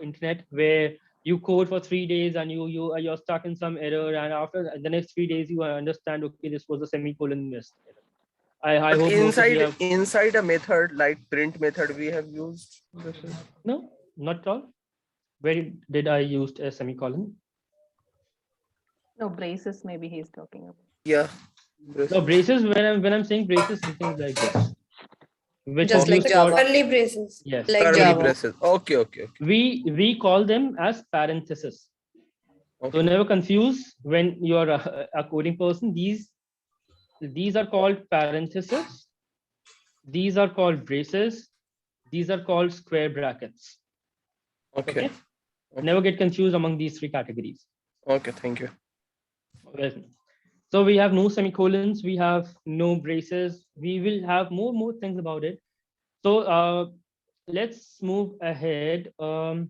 internet where you code for 3 days and you're stuck in some error, and after the next 3 days you understand, okay, this was a semicolon missed. I hope inside a method like print method we have used. No, not at all. Where did I use a semicolon? No, braces maybe he's talking about. Yeah. No, braces, when I'm saying braces, something like this. Which Just like Java. Curly braces. Yes. Like Curly Java. braces. Okay. We call them as parentheses. So never confuse when you are a coding person. These are called parentheses. These are called braces. These are called square brackets. Okay. Never get confused among these three categories. Okay, thank you. Welcome. So we have no semicolons, we have no braces, we will have more things about it. So let's move ahead. Okay,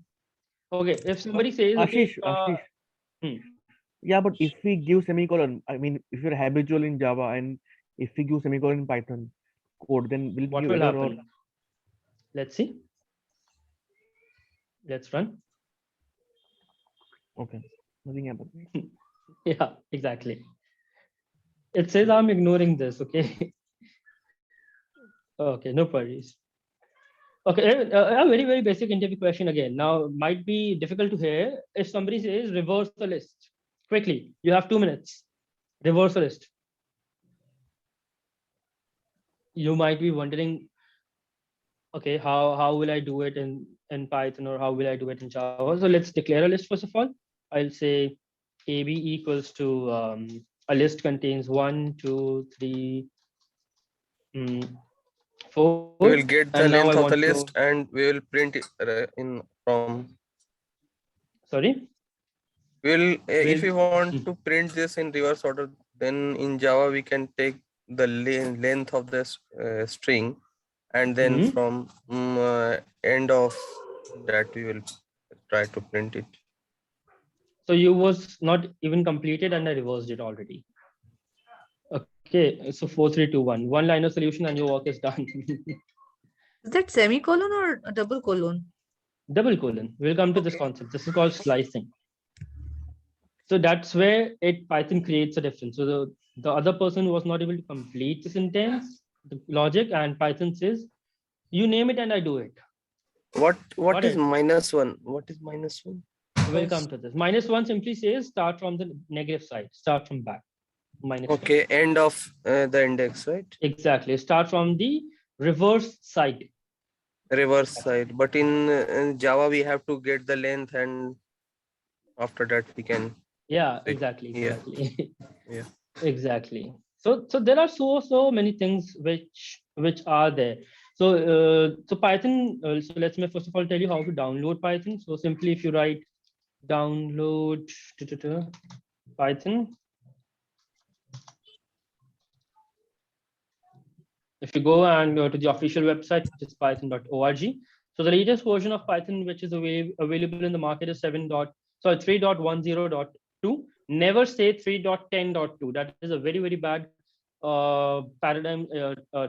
if somebody says, Ashish, okay, yeah, but if we give semicolon, I mean, if you're habitual in Java and if we give semicolon in Python code, then will it what give will error or happen? Let's see. Let's run. okay, nothing happened. Yeah, exactly. It says I'm ignoring this, okay? Okay, no worries. Okay, a very basic interview question again. Now, might be difficult to hear. If somebody says reverse the list, quickly, you have 2 minutes. Reverse the list. You might be wondering, okay, how will I do it in Python, or how will I do it in Java? So let's declare a list first of all. I'll say AB equals to a list contains 1, 2, 3, 4. We will get And the now I length of want the to list and we will print it in from. Sorry. If we want to print this in reverse order, then in Java we can take the length of this string, and then from end of that we will try to print it. So you was not even completed and I reversed it already. Okay, so 4, 3, 2, 1. One liner solution and your work is done. Is that semicolon or a double colon? Double colon. We'll come to this concept. This is called slicing. So that's where Python creates a difference. So the other person was not able to complete the sentence, the logic, and Python says, you name it and I do it. What is -1? What is -1? We'll come to this. -1 simply says start from the negative side, start from back. Okay, -1. End of the index, right? Exactly. Start from the reverse side. Reverse side. But in Java, we have to get the length, and after that we can. Yeah, exactly. Yeah. Exactly. So there are so many things which are there. So Python. So let me first of all tell you how to download Python. So simply, if you write download Python, if you go and go to the official website, which is python.org. So the latest version of Python, which is available in the market, is 3.10.2. Never say 3.10.2. That is a very bad paradigm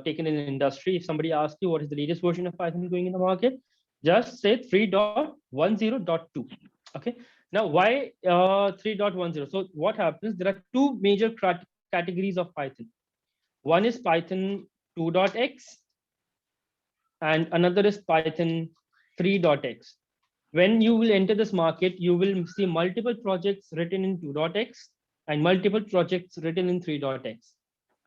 taken in the industry. If somebody asks you what is the latest version of Python going in the market, just say 3.10.2. Okay. Now, why 3.10? So what happens? There are two major categories of Python. One is Python 2.x and another is Python 3.x. When you will enter this market, you will see multiple projects written in 2.x and multiple projects written in 3.x.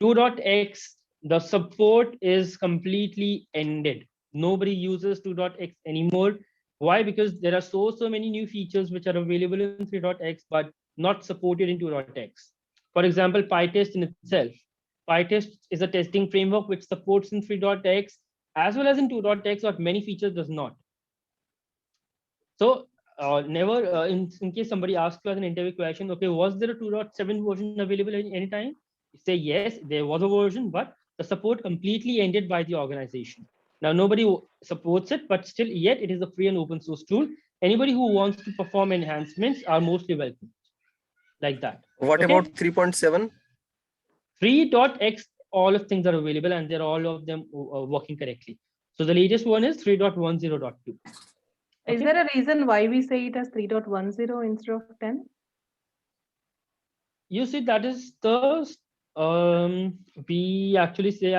2.x, the support is completely ended. Nobody uses 2.x anymore. Why? Because there are so many new features which are available in 3.x but not supported in 2.x. For example, PyTest in itself. PyTest is a testing framework which supports in 3.x as well as in 2.x, but many features does not. So never, in case somebody asks you as an interview question, okay, was there a 2.7 version available at any time? You say yes, there was a version, but the support completely ended by the organization. Now nobody supports it, but still yet it is a free and open source tool. Anybody who wants to perform enhancements are mostly welcome. Like that. What about 3.7? 3.x, all of things are available and they're all of them working correctly. So the latest one is 3.10.2. Is there a reason why we say it as 3.10 instead of 10? You see, that is the We actually say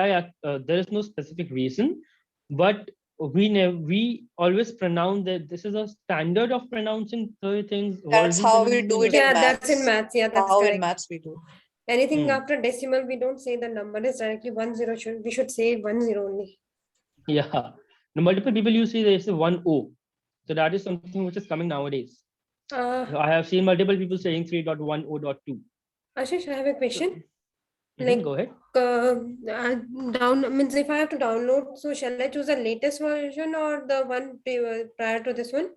there is no specific reason, but we always pronounce that this is a standard of pronouncing things. That's how we do it in Yeah, maths. that's in maths. Yeah, that's How in correct. maths we do. Anything after decimal, we don't say the number is directly 10. We should say 10 only. Yeah. Now, multiple people you see they say 1O. So that is something which is coming nowadays. I have seen multiple people saying 3.1.0.2. Ashish, I have a question. Go ahead. Down means if I have to download, so shall I choose the latest version or the one prior to this one?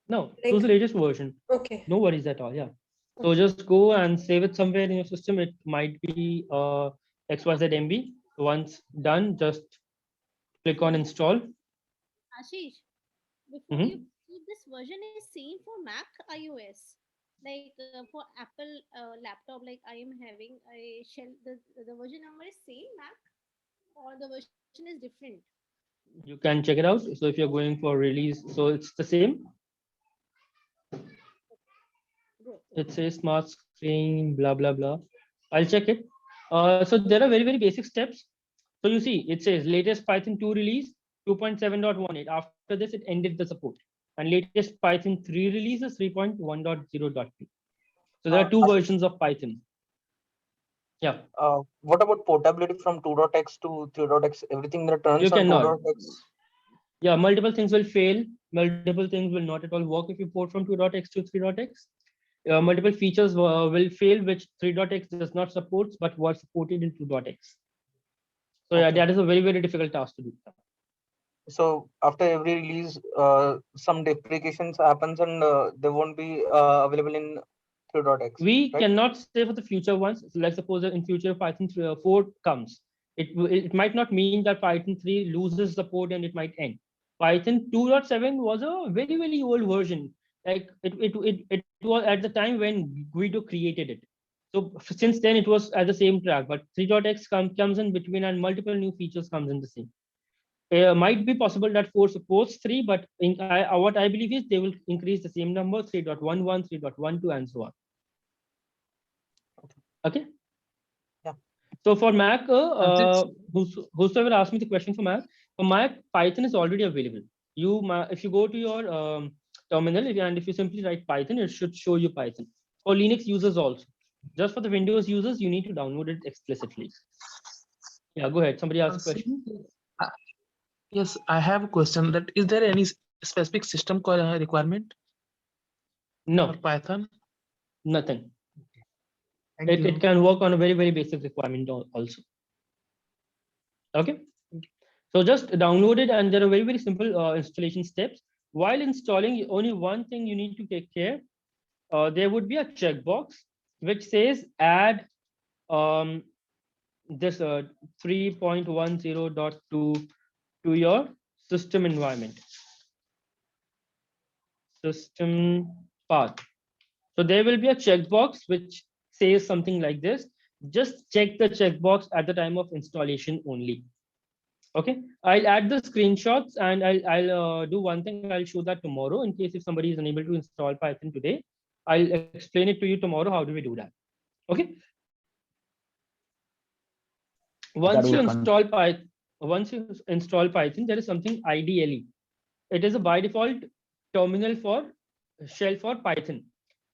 No, choose the latest version. Okay. No worries at all. Yeah. So just go and save it somewhere in your system. It might be XYZ MB. Once done, just click on install. Ashish, before you this version is same for Mac, iOS. Like for Apple laptop, like I am having a shell. The version number is same Mac, or the version is different. You can check it out. So if you're going for release, so it's the same. It says smart screen, blah blah blah. I'll check it. So there are very basic steps. So you see, it says latest Python 2 release 2.7.18. After this, it ended the support. And latest Python 3 release is 3.1.0.2. So there are two versions of Python. Yeah. What about portability from 2.x to 3.x? Everything that runs You on cannot. 2.x. Yeah, multiple things will fail. Multiple things will not at all work if you port from 2.x to 3.x. Multiple features will fail which 3.x does not support, but was supported in 2.x. So yeah, that is a very difficult task to do. So after every release, some deprecations happens and they won't be available in 3.x. We right? cannot say for the future ones. So let's suppose that in future Python 4 comes. It might not mean that Python 3 loses support and it might end. Python 2.7 was a very old version. Like it was at the time when Guido created it. So since then it was at the same track, but 3.x comes in between and multiple new features comes in the same. Might be possible that 4 supports 3, but what I believe is they will increase the same number 3.11, 3.12, and so on. Okay. Yeah. So for Mac, whosoever asked me the question for Mac, Python is already available. If you go to your terminal and if you simply write Python, it should show you Python. For Linux users also. Just for the Windows users, you need to download it explicitly. Yeah, go ahead. Somebody asked a question. Yes, I have a question. That is there any specific system requirement? No. For Python? Nothing. Thank you. It can work on a very basic requirement also. Okay. So just download it, and there are very simple installation steps. While installing, only one thing you need to take care. There would be a checkbox which says add this 3.10.2 to your system environment. System path. So there will be a checkbox which says something like this. Just check the checkbox at the time of installation only. Okay, I'll add the screenshots and I'll do one thing. I'll show that tomorrow in case if somebody is unable to install Python today. I'll explain it to you tomorrow. How do we do that? Okay. Once you install Python, there is something IDLE. It is a by default terminal for shell for Python.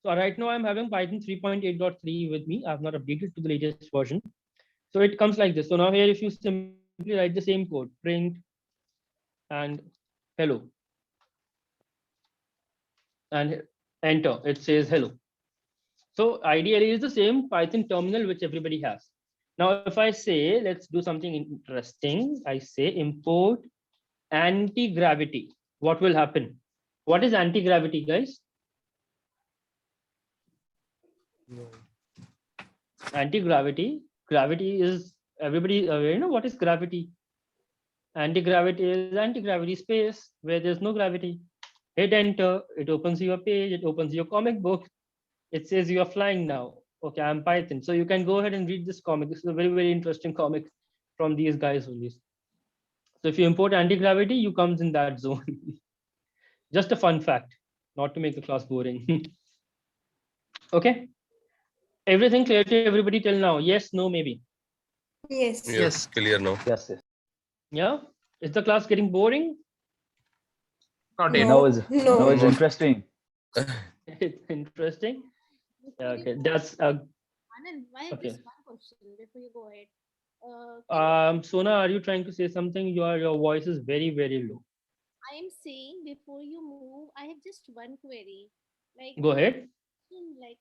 So right now I'm having Python 3.8.3 with me. I have not updated to the latest version. So it comes like this. So now here, if you simply write the same code, print and hello, and enter, it says hello. So ideally is the same Python terminal which everybody has. Now, if I say, let's do something interesting, I say import anti-gravity. What will happen? What is anti-gravity, guys? Anti-gravity. Gravity is everybody. You know what is gravity? Anti-gravity is anti-gravity space where there's no gravity. Hit enter. It opens your page. It opens your comic book. It says you are flying now. Okay, I'm Python. So you can go ahead and read this comic. This is a very interesting comic from these guys only. So if you import anti-gravity, you comes in that zone. Just a fun fact, not to make the class boring. Okay. Everything clear to everybody till now? Yes, no, maybe. Yes, clear now. Yes, yes. Yeah. Is the class getting boring? Not No, it's Not- interesting. It's interesting. Before you Okay, go that's Anand, I have okay. just one question before you go ahead. Sona, are you trying to say something? Your voice is very, very low. I am saying before you move, I have just one query. Like Go ahead.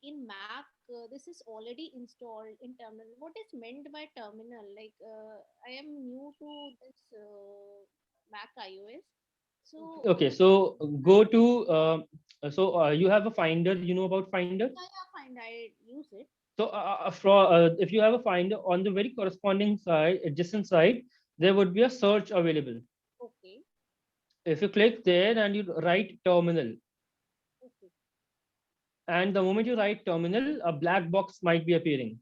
in Mac, this is already installed in terminal. What is meant by terminal? Like I am new to this Mac iOS. So Okay, so go to you have a Finder. You know about Finder? yeah, fine, I use it. So if you have a Finder on the very corresponding side, adjacent side, there would be a search available. Okay. If you click there and you write terminal, Okay. and the moment you write terminal, a black box might be appearing.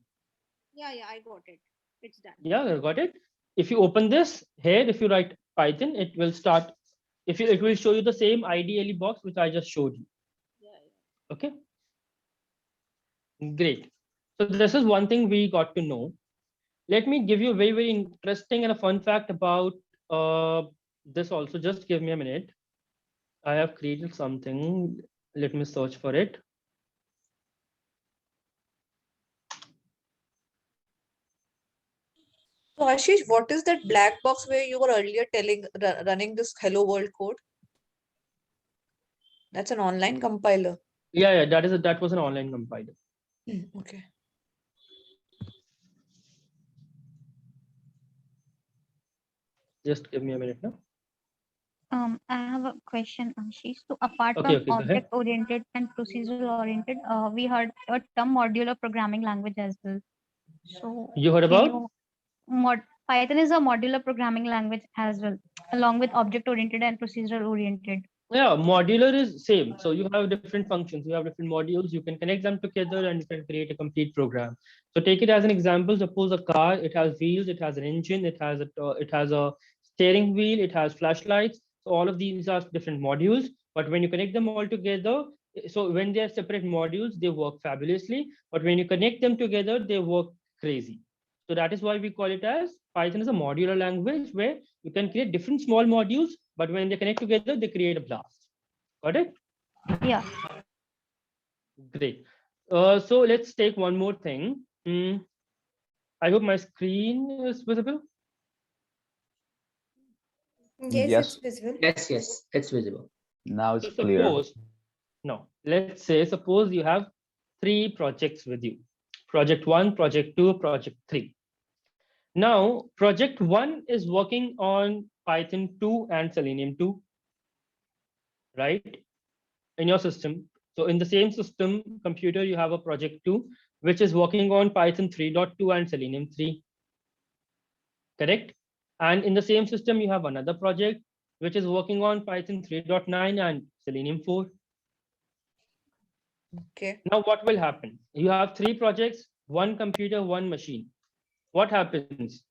Yeah, I got it. It's done. Yeah, I got it. If you open this here, if you write Python, it will start. It will show you the same IDLE box which I just showed you. Yeah. Okay, great. So this is one thing we got to know. Let me give you a very, very interesting and a fun fact about this also. Just give me a minute. I have created something. Let me search for it. So Ashish, what is that black box where you were earlier running this hello world code? That's an online compiler. Yeah, that was an online compiler. Okay. Just give me a minute now. I have a question, Ashish. So apart Okay, from okay, go ahead. object-oriented and procedural-oriented, we heard a term modular programming language as well. So You heard can about? you Python is a modular programming language as well, along with object-oriented and procedural-oriented. Yeah, modular is same. So you have different functions, you have different modules, you can connect them together and you can create a complete program. So take it as an example. Suppose a car, it has wheels, it has an engine, it has a steering wheel, it has flashlights. So all of these are different modules, but when you connect them all together, so when they are separate modules, they work fabulously, but when you connect them together, they work crazy. So that is why we call it as Python is a modular language where you can create different small modules, but when they connect together, they create a blast. Got it? Yeah. Great. So let's take one more thing. I hope my screen is visible. Yes, Yes. it's visible. Yes, it's visible. Now it's So clear. let's say, suppose you have 3 projects with you. Project 1, Project 2, Project 3. Now, Project 1 is working on Python 2 and Selenium 2, right? In your system. So in the same system computer, you have a Project 2, which is working on Python 3.2 and Selenium 3. Correct? And in the same system, you have another project, which is working on Python 3.9 and Selenium 4. Okay. Now, what will happen? You have 3 projects, one computer, one machine. What happens?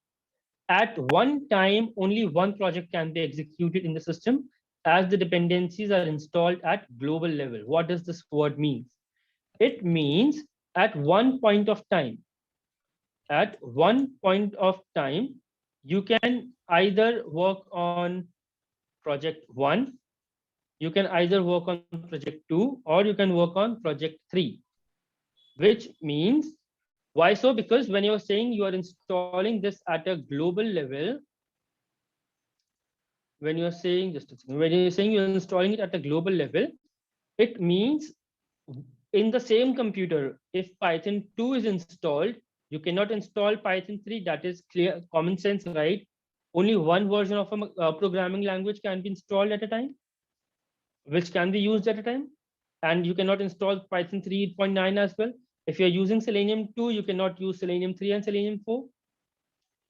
At one time, only one project can be executed in the system as the dependencies are installed at global level. What does this word mean? It means at one point of time, you can either work on project 1, you can either work on project 2, or you can work on project 3, which means, why so? Because when you're saying you are installing this at a global level, when you're saying, just a second, when you're saying you're installing it at a global level, it means in the same computer, if Python 2 is installed, you cannot install Python 3. That is clear, common sense, right? Only one version of a programming language can be installed at a time, which can be used at a time. And you cannot install Python 3.9 as well. If you're using Selenium 2, you cannot use Selenium 3 and Selenium 4.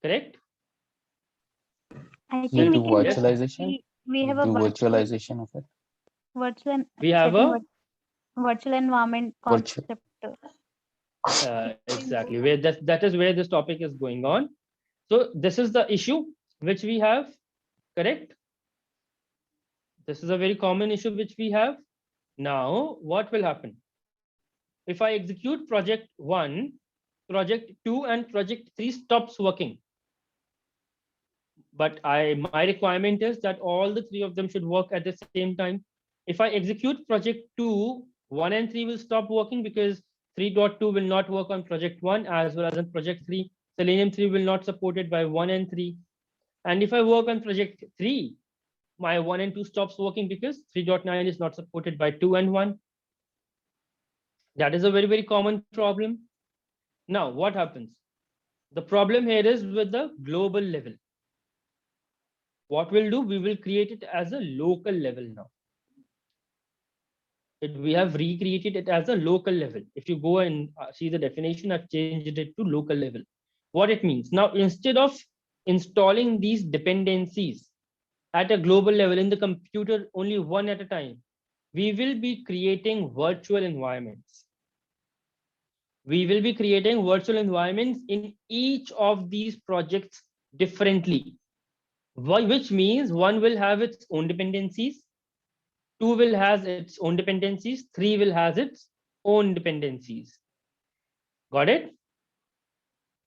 Correct? I We think do we can virtualization. we have We a do virtualization of it. virtual We have a virtual environment Virtual. concept. exactly where that is where this topic is going on. So this is the issue which we have. Correct? This is a very common issue which we have. Now, what will happen? if I execute project 1, project 2 and project 3 stops working. But my requirement is that all the 3 of them should work at the same time. If I execute project 2, 1 and 3 will stop working because 3.2 will not work on project 1 as well as on project 3. Selenium 3 will not support it by 1 and 3. And if I work on project 3, my 1 and 2 stops working because 3.9 is not supported by 2 and 1. That is a very, very common problem. Now, what happens? The problem here is with the global level. What we'll do, we will create it as a local level now. We have recreated it as a local level. If you go and see the definition, I've changed it to local level. What it means now, instead of installing these dependencies at a global level in the computer only one at a time, we will be creating virtual environments. We will be creating virtual environments in each of these projects differently, which means 1 will have its own dependencies, 2 will have its own dependencies, 3 will have its own dependencies. Got it?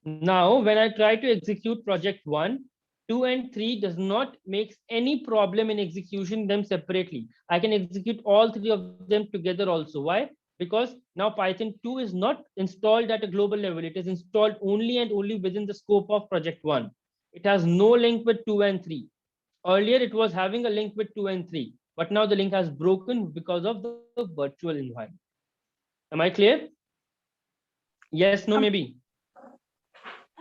Now, when I try to execute project 1, 2 and 3 does not make any problem in execution them separately. I can execute all 3 of them together also. Why? Because now Python 2 is not installed at a global level. It is installed only and only within the scope of project 1. It has no link with 2 and 3. Earlier, it was having a link with 2 and 3, but now the link has broken because of the virtual environment. Am I clear? Yes, no, maybe.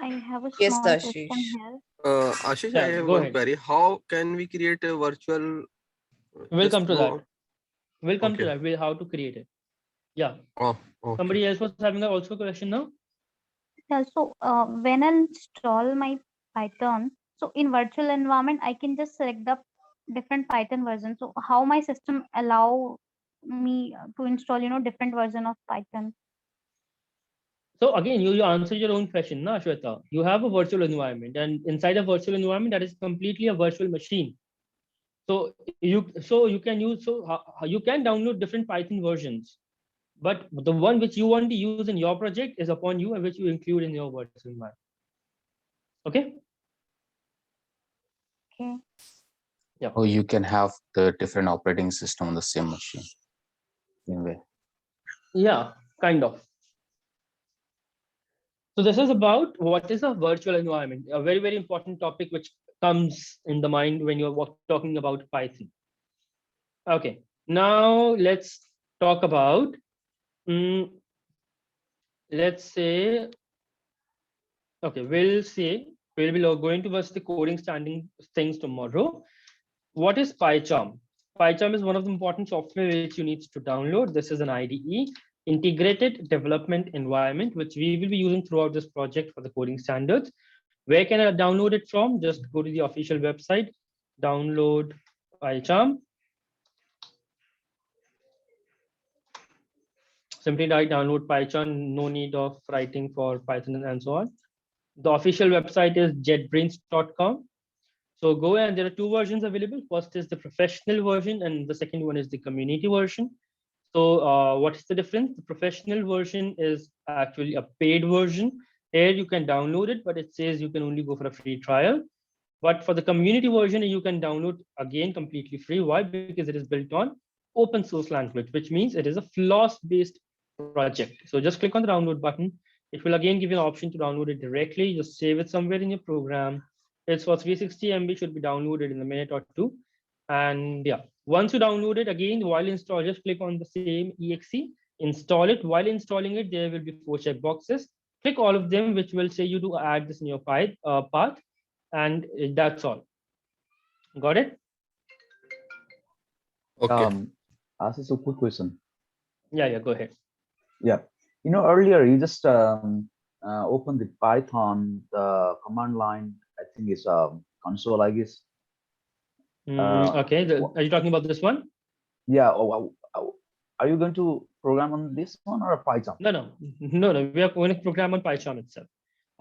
I have a Yes, small question Ashish. here. Ashish, I have Go one ahead. query. How can we create a virtual? We'll come to go that. on. We'll come to Okay. that. How to create it. Yeah. Oh, okay. Somebody else was having also a question now. Yeah, so when I install my Python, so in virtual environment, I can just select the different Python version. So how my system allow me to install, different version of Python? So again, you answer your own question, na, Shweta. You have a virtual environment, and inside a virtual environment, that is completely a virtual machine. So you can download different Python versions, but the one which you want to use in your project is upon you and which you include in your virtual environment. Okay. Okay. Yeah. Or you can have the different operating system on the same machine. Anyway. Yeah, kind of. So this is about what is a virtual environment, a very, very important topic which comes in the mind when you're talking about Python. Okay, now let's talk about, let's say, okay, we'll be going towards the coding standing things tomorrow. What is PyCharm? PyCharm is one of the important software which you need to download. This is an IDE, integrated development environment, which we will be using throughout this project for the coding standards. Where can I download it from? Just go to the official website, download PyCharm. Simply write download PyCharm, no need of writing for Python and so on. The official website is jetbrains.com. So go, and there are 2 versions available. First is the professional version and the second one is the community version. So what is the difference? The professional version is actually a paid version. Here you can download it, but it says you can only go for a free trial. But for the community version, you can download again completely free. Why? Because it is built on open source language, which means it is a FOSS-based project. So just click on the download button. It will again give you an option to download it directly. Just save it somewhere in your program. It's for 360 MB, should be downloaded in a minute or 2. And yeah, once you download it, again, while install, just click on the same exe, install it. While installing it, there will be 4 checkboxes. Click all of them, which will say you to add this in your path. And that's all. Got it? Okay. Ask us a quick question. Yeah, go ahead. Yeah, earlier you just open the Python, the command line. I think it's console, I guess. Okay, are you talking about this one? Yeah. Are you going to program on this one or a Python? No. We are going to program on PyCharm itself.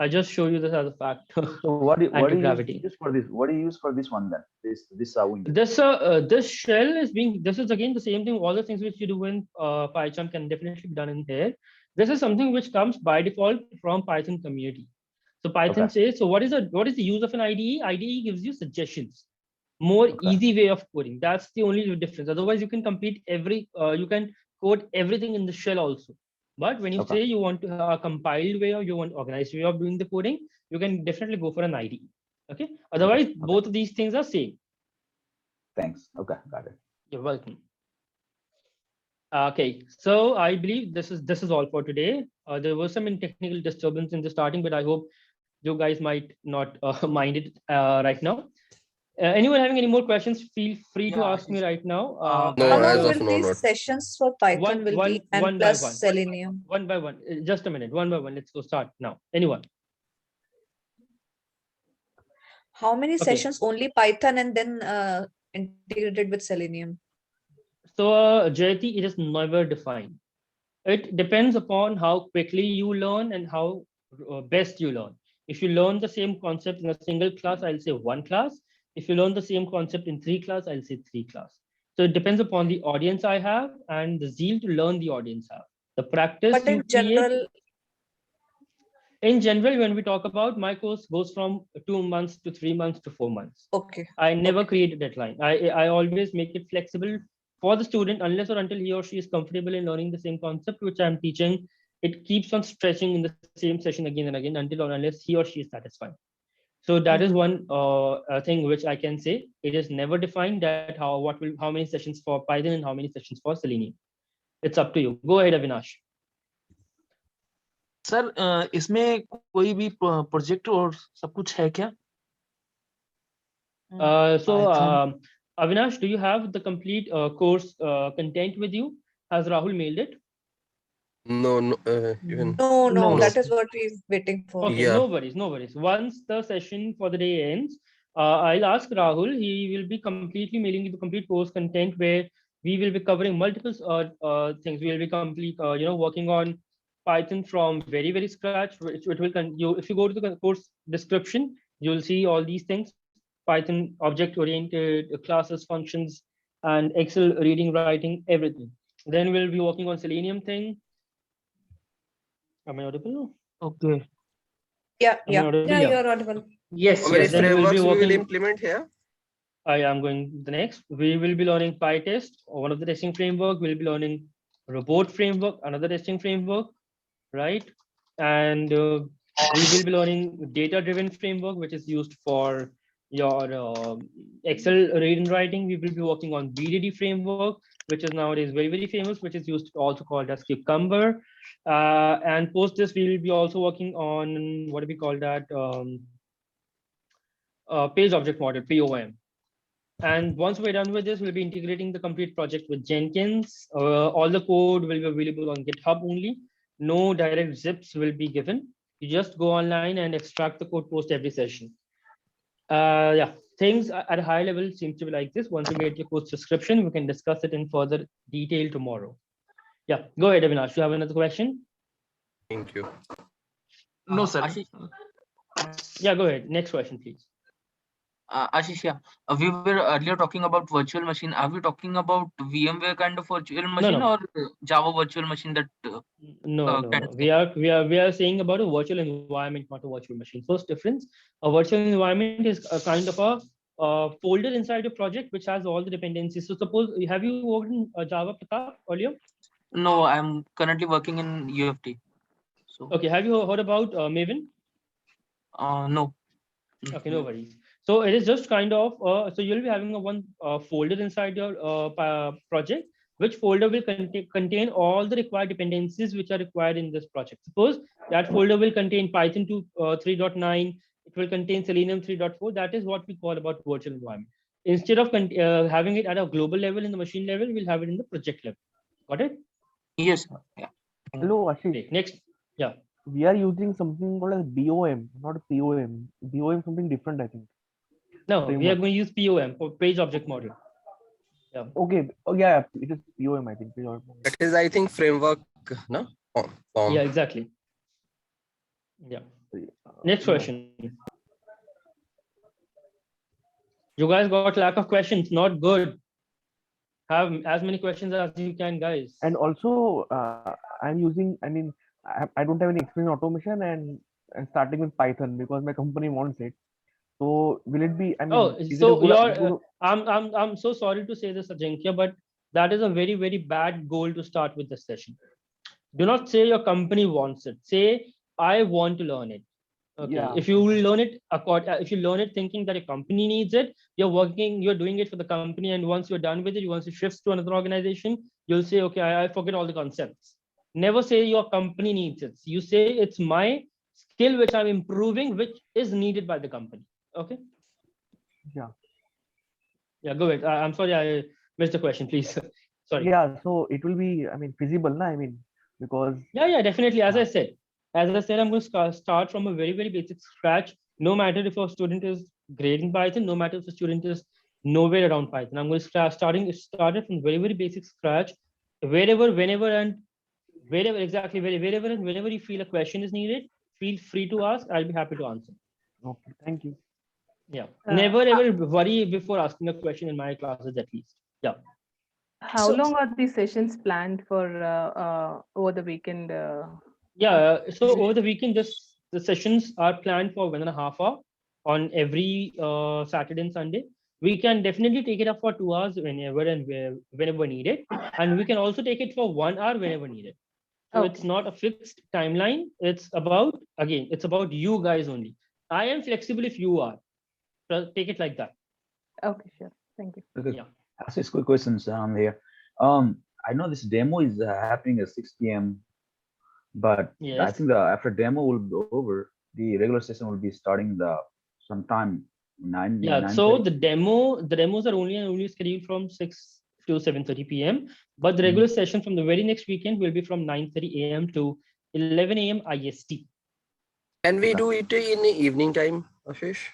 I just show you this as a fact. So what do you Anti-gravity. use for this? What do you use for this one then? This window. This shell is being. This is again the same thing. All the things which you do in Python can definitely be done in here. This is something which comes by default from Python community. So Python says, so what is the use of an IDE? IDE gives you suggestions, more easy way of coding. That's the only difference. Otherwise, you can complete you can code everything in the shell also. But when you say you want to have a compiled way or you want organized way of doing the coding, you can definitely go for an IDE. Okay. Otherwise, both of these things are same. Thanks. Okay, got it. You're welcome. Okay, so I believe this is all for today. There was some technical disturbance in the starting, but I hope you guys might not mind it right now. Anyone having any more questions? Feel free to ask me right now. No, How as long of will now, these not. sessions for Python will be, and one by plus one. Selenium? One by one. Just a minute. One by one. Let's go start now. Anyone? How many sessions? Only Python and then integrated with Selenium? So, Jayati, it is never defined. It depends upon how quickly you learn and how best you learn. If you learn the same concept in a single class, I'll say one class. If you learn the same concept in 3 class, I'll say 3 class. So it depends upon the audience I have and the zeal to learn the audience have. The practice But in general, in general, when we talk about my course goes from 2 months to 3 months to 4 months. Okay. I never create a deadline. I always make it flexible for the student unless or until he or she is comfortable in learning the same concept which I'm teaching. It keeps on stretching in the same session again and again until or unless he or she is satisfied. So that is one thing which I can say. It is never defined that how many sessions for Python and how many sessions for Selenium. It's up to you. Go ahead, Avinash. Sir इसमें कोई भी project और सब कुछ है क्या? Avinash, do you have the complete course content with you? Has Rahul mailed it? No, even no, that is what we're waiting for. Okay, yeah. no worries. Once the session for the day ends, I'll ask Rahul. He will be completely mailing you the complete course content where we will be covering multiple things. We will be working on Python from very scratch. It will if you go to the course description, you'll see all these things: Python, object-oriented, classes, functions, and Excel reading, writing, everything. Then we'll be working on Selenium thing. Am I audible? Okay. Yeah, you're audible. Yes, How many yes. frameworks we will implement here? I am going the next. We will be learning PyTest, one of the testing framework. We'll be learning robot framework, another testing framework, right? And we will be learning data-driven framework, which is used for your Excel read and writing. We will be working on BDD framework, which is nowadays very famous, which is used also called as Cucumber. And post this, we will be also working on what do we call that? Page object model, POM. And once we're done with this, we'll be integrating the complete project with Jenkins. All the code will be available on GitHub only. No direct zips will be given. You just go online and extract the code post every session. Yeah, things at a high level seem to be like this. Once you get your course description, we can discuss it in further detail tomorrow. Yeah, go ahead, Avinash. You have another question? Thank you. No, sir. Yeah, go ahead. Next question, please. Ashish, we were earlier talking about virtual machine. Are we talking about VMware kind of virtual machine or Java virtual machine that? No. We are saying about a virtual environment, not a virtual machine. First difference: a virtual environment is a kind of a folder inside a project which has all the dependencies. So suppose, have you worked in Java, Pratap, earlier? No, I'm currently working in UFT. So okay, have you heard about Maven? No. Okay, no worries. So it is just kind of so you'll be having one folder inside your project. Which folder will contain all the required dependencies which are required in this project. Suppose that folder will contain Python 3.9. It will contain Selenium 3.4. That is what we call about virtual environment. Instead of having it at a global level in the machine level, we'll have it in the project level. Got it? Yes. Yeah. Hello, Ashish. Okay, next. Yeah. We are using something called as BOM, not POM. BOM something different, I think. No, we are going to use POM for page object model. Yeah. Okay. Oh yeah, it is POM, I think. That is, I think, framework, no? Yeah, exactly. Yeah. Next question. You guys got lack of questions. Not good. Have as many questions as you can, guys. And also, I'm using. I mean, I don't have any experience in automation, and starting with Python because my company wants it. So will it be? I mean, Oh, is so it a good, you're. I'm so sorry to say this, Ajinkya, but that is a very, very bad goal to start with this session. Do not say your company wants it. Say I want to learn it. Okay. Yeah. If you learn it, if you learn it thinking that a company needs it, you're doing it for the company, and once you're done with it, once you shift to another organization, you'll say, okay, I forget all the concepts. Never say your company needs it. You say it's my skill which I'm improving, which is needed by the company. Okay. Yeah. Yeah, go ahead. I'm sorry, I missed the question, please. Sorry. Yeah, so it will be, I mean, feasible, na? I mean, because. Yeah, definitely. As I said, I'm going to start from a very, very basic scratch. No matter if a student is great in Python, no matter if a student is nowhere around Python, I'm going to started from very, very basic scratch. Wherever, whenever, and wherever exactly, wherever and whenever you feel a question is needed, feel free to ask. I'll be happy to answer. Okay, thank you. Yeah, never ever worry before asking a question in my classes, at least. Yeah. How long are these sessions planned for over the weekend? Yeah, so over the weekend, the sessions are planned for 1.5 hours on every Saturday and Sunday. We can definitely take it up for 2 hours whenever needed, and we can also take it for 1 hour whenever needed. So it's not a fixed timeline. It's about you guys only. I am flexible if you are. So take it like that. Okay, sure. Thank you. Okay. Yeah. I'll ask quick questions here. I know this demo is happening at 6 p.m. But I think after demo will be over, the regular session will be starting sometime 9. Yeah. 9:30. So the demos are only scheduled from 6 to 7:30 p.m. But the regular session from the very next weekend will be from 9:30 a.m. to 11 a.m. IST. Can we do it in the evening time, Ashish?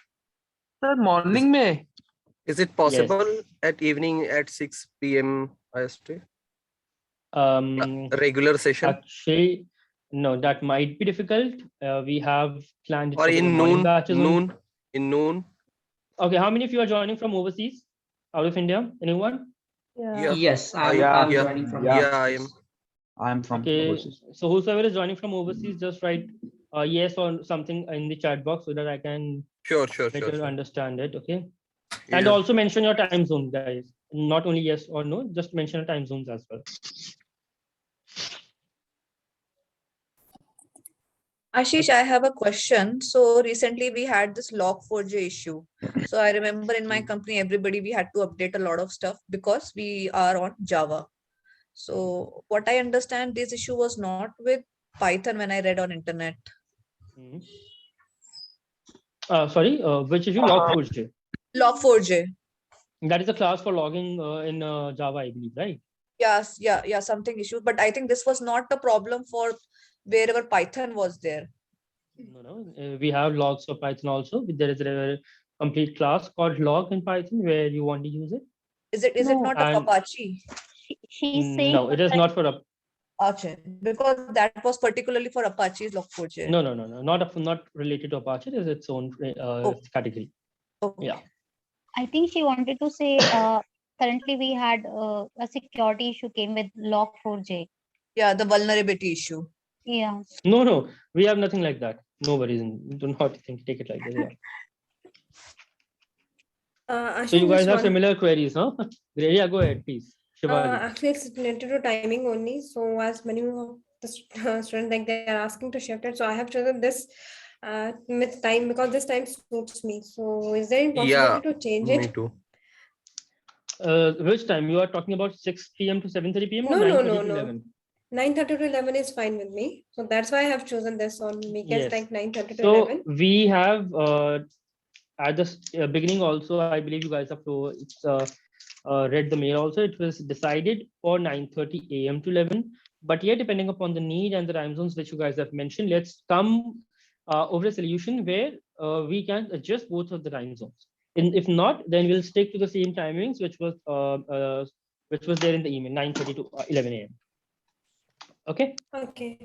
Sir, morning mein. Is it possible at evening at 6 p.m. IST? Regular session? Actually, no, that might be difficult. We have planned it or for in the morning noon. batches. In noon. Okay, how many of you are joining from overseas, out of India? Anyone? Yeah. Yes, I'm joining from. Yeah, I am. I'm from overseas. So whosoever is joining from overseas, just write yes or something in the chat box so that I can better understand it. Okay. And also mention your time zone, guys. Not only yes or no, just mention your time zones as well. Ashish, I have a question. So recently we had this log4j issue. So I remember in my company, we had to update a lot of stuff because we are on Java. So what I understand, this issue was not with Python when I read on internet. Sorry, which issue? Log4j. Log4j. That is a class for logging in Java, I believe, right? Yes, yeah, something issues. But I think this was not a problem for wherever Python was there. No. We have logs for Python also. There is a complete class called log in Python where you want to use it. Is it not of Apache? She's saying no, it is not for Apache, because that was particularly for Apache's log4j. No, not related to Apache. It is its own category. Okay. Yeah. I think she wanted to say currently we had a security issue came with log4j. Yeah, the vulnerability issue. Yeah. No, we have nothing like that. No worries. Do not take it like that. Yeah. So you guys have similar queries, huh? Yeah, go ahead, please. Actually, it's related to timing only. So as many of the students like they are asking to shift it, so I have chosen this with time because this time suits me. So is there any possibility to change it? Me too. Which time you are talking about? 6 p.m. to 7:30 p.m. or No. 9:30 to 11? 9:30 to 11 is fine with me. So that's why I have chosen this on weekends, like 9:30 to 11. So we have at the beginning also, I believe you guys have read the mail also. It was decided for 9:30 a.m. to 11. But yeah, depending upon the need and the time zones which you guys have mentioned, let's come over a solution where we can adjust both of the time zones. If not, then we'll stick to the same timings which was there in the email, 9:30 to 11 a.m. Okay. Okay.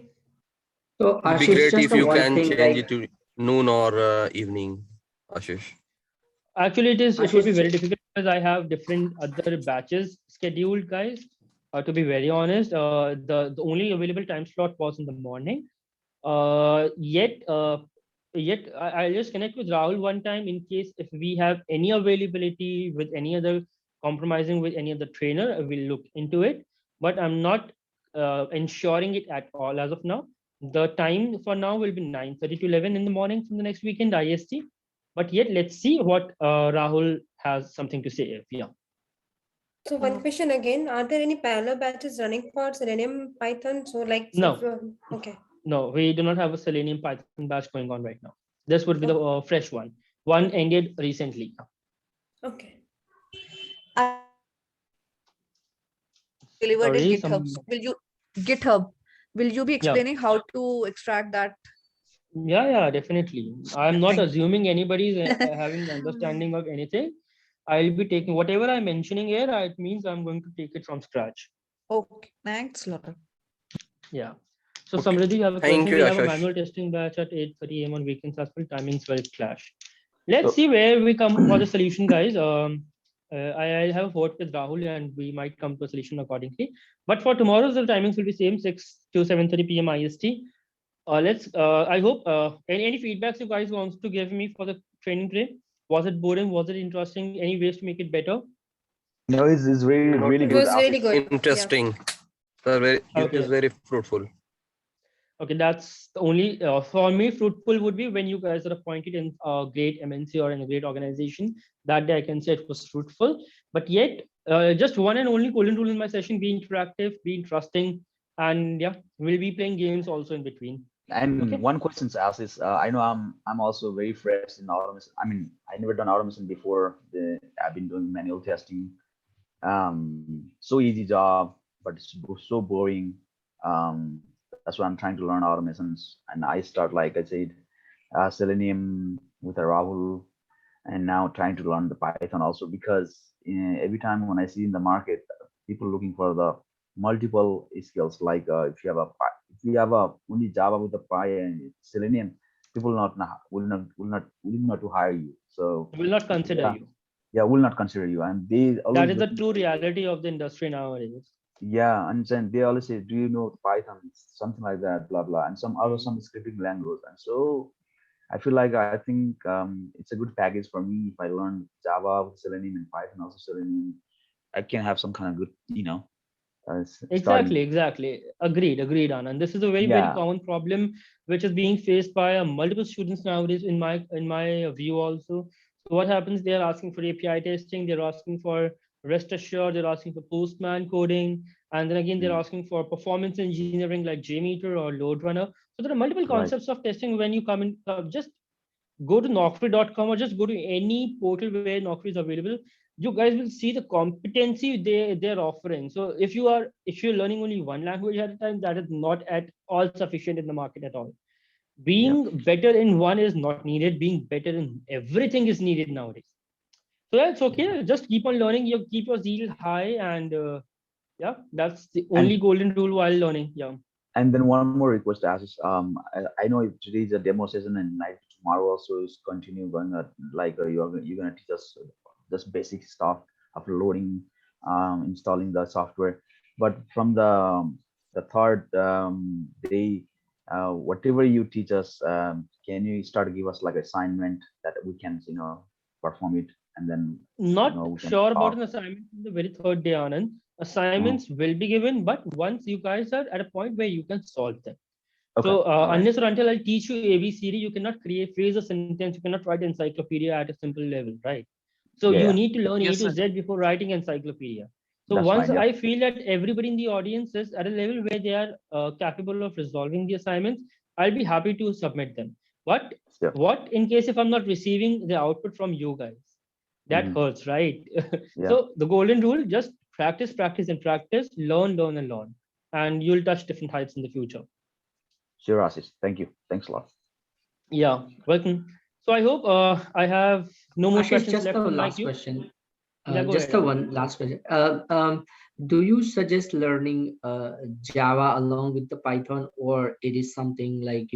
So It'd be Ashish, great just if you one can thing, change like, it to noon or evening, Ashish? Actually, it would be very Ashish, difficult because I have different other batches scheduled, guys. To be very honest, the only available time slot was in the morning. I'll just connect with Rahul one time in case if we have any availability with any other compromising with any other trainer, we'll look into it. But I'm not ensuring it at all as of now. The time for now will be 9:30 to 11 in the morning from the next weekend IST. But yet, let's see what Rahul has something to say. Yeah. So one question again, are there any parallel batches running for Selenium Python? So like, No, okay. no, we do not have a Selenium Python batch going on right now. This would be the fresh one. One ended recently. Okay. Delivered in Sorry, GitHub. So will you be explaining how to extract that? Yeah, definitely. I'm not assuming anybody's having understanding of anything. I'll be taking whatever I'm mentioning here. It means I'm going to take it from scratch. Okay, thanks a lot. Yeah. So Samriddhi, you have a Thank question. you, We have a Ashish. manual testing batch at 8:30 a.m. on weekends as well. Timings will clash. Let's see where we come for the solution, guys. I'll have a vote with Rahul and we might come to a solution accordingly. But for tomorrow, the timings will be same, 6 to 7:30 p.m. IST. I hope any feedbacks you guys want to give me for the training today. Was it boring? Was it interesting? Any ways to make it better? No, it's really It good. was really good. Interesting. It is very fruitful. Okay, that's the only for me fruitful would be when you guys are appointed in a great MNC or in a great organization. That day I can say it was fruitful. But yet, just one and only golden rule in my session: be interactive, be interesting, and yeah, we'll be playing games also in between. And one question to ask is, I know I'm also very fresh in automation. I mean, I never done automation before. I've been doing manual testing. So easy job, but it's so boring. That's why I'm trying to learn automations. And I start, like I said, Selenium with a Rahul, and now trying to learn the Python also, because every time when I see in the market, people looking for the multiple skills, like if you have a only Java with the Py and Selenium, people will not to hire you. So Will not consider you. Yeah, will not consider you, and they always That is the true reality of the industry nowadays. Yeah, and then they always say, "Do you know Python?" Something like that, blah blah, and some scripting language. And so I feel like I think it's a good package for me if I learn Java with Selenium and Python also Selenium. I can have some kind of good, Exactly. Agreed, Anand. This is a very common problem which is being faced by multiple students nowadays in my view also. So what happens? They are asking for API testing, they're asking for rest assured, they're asking for postman coding, and then again they're asking for performance engineering like JMeter or load runner. So there are multiple concepts of testing when you come in. Just go to naukri.com or just go to any portal where Naukri is available. You guys will see the competency they're offering. So if you're learning only one language at a time, that is not at all sufficient in the market at all. Being better in one is not needed. Being better in everything is needed nowadays. So that's okay. Just keep on learning. You keep your zeal high, and yeah, that's the only golden rule while learning. Yeah. And then one more request, Ashish. I know today is a demo session, and tomorrow also is continue going. You're gonna teach us just basic stuff of loading, installing the software. But from the third day, whatever you teach us, can you start to give us like assignment that we can perform it, and then Not we can sure about talk. an assignment in the very third day, Anand. Assignments will be given, but once you guys are at a point where you can solve them. So unless or until I teach you ABCD, you cannot create phrase or sentence. You cannot write encyclopedia at a simple level, right? So you need to learn A to Z before writing encyclopedia. So once I feel that everybody in the audience is at a level where they are capable of resolving the assignments, I'll be happy to submit them. But what in case if I'm not receiving the output from you guys? That hurts, right? So the golden rule: just practice, and practice, learn, and learn, and you'll touch different heights in the future. Sure, Ashish. Thank you. Thanks a lot. Yeah, welcome. So I hope I have no more Ashish, questions just left a from my last queue. question. Yeah, go Just ahead. the one last question. Do you suggest learning Java along with the Python, or it is something like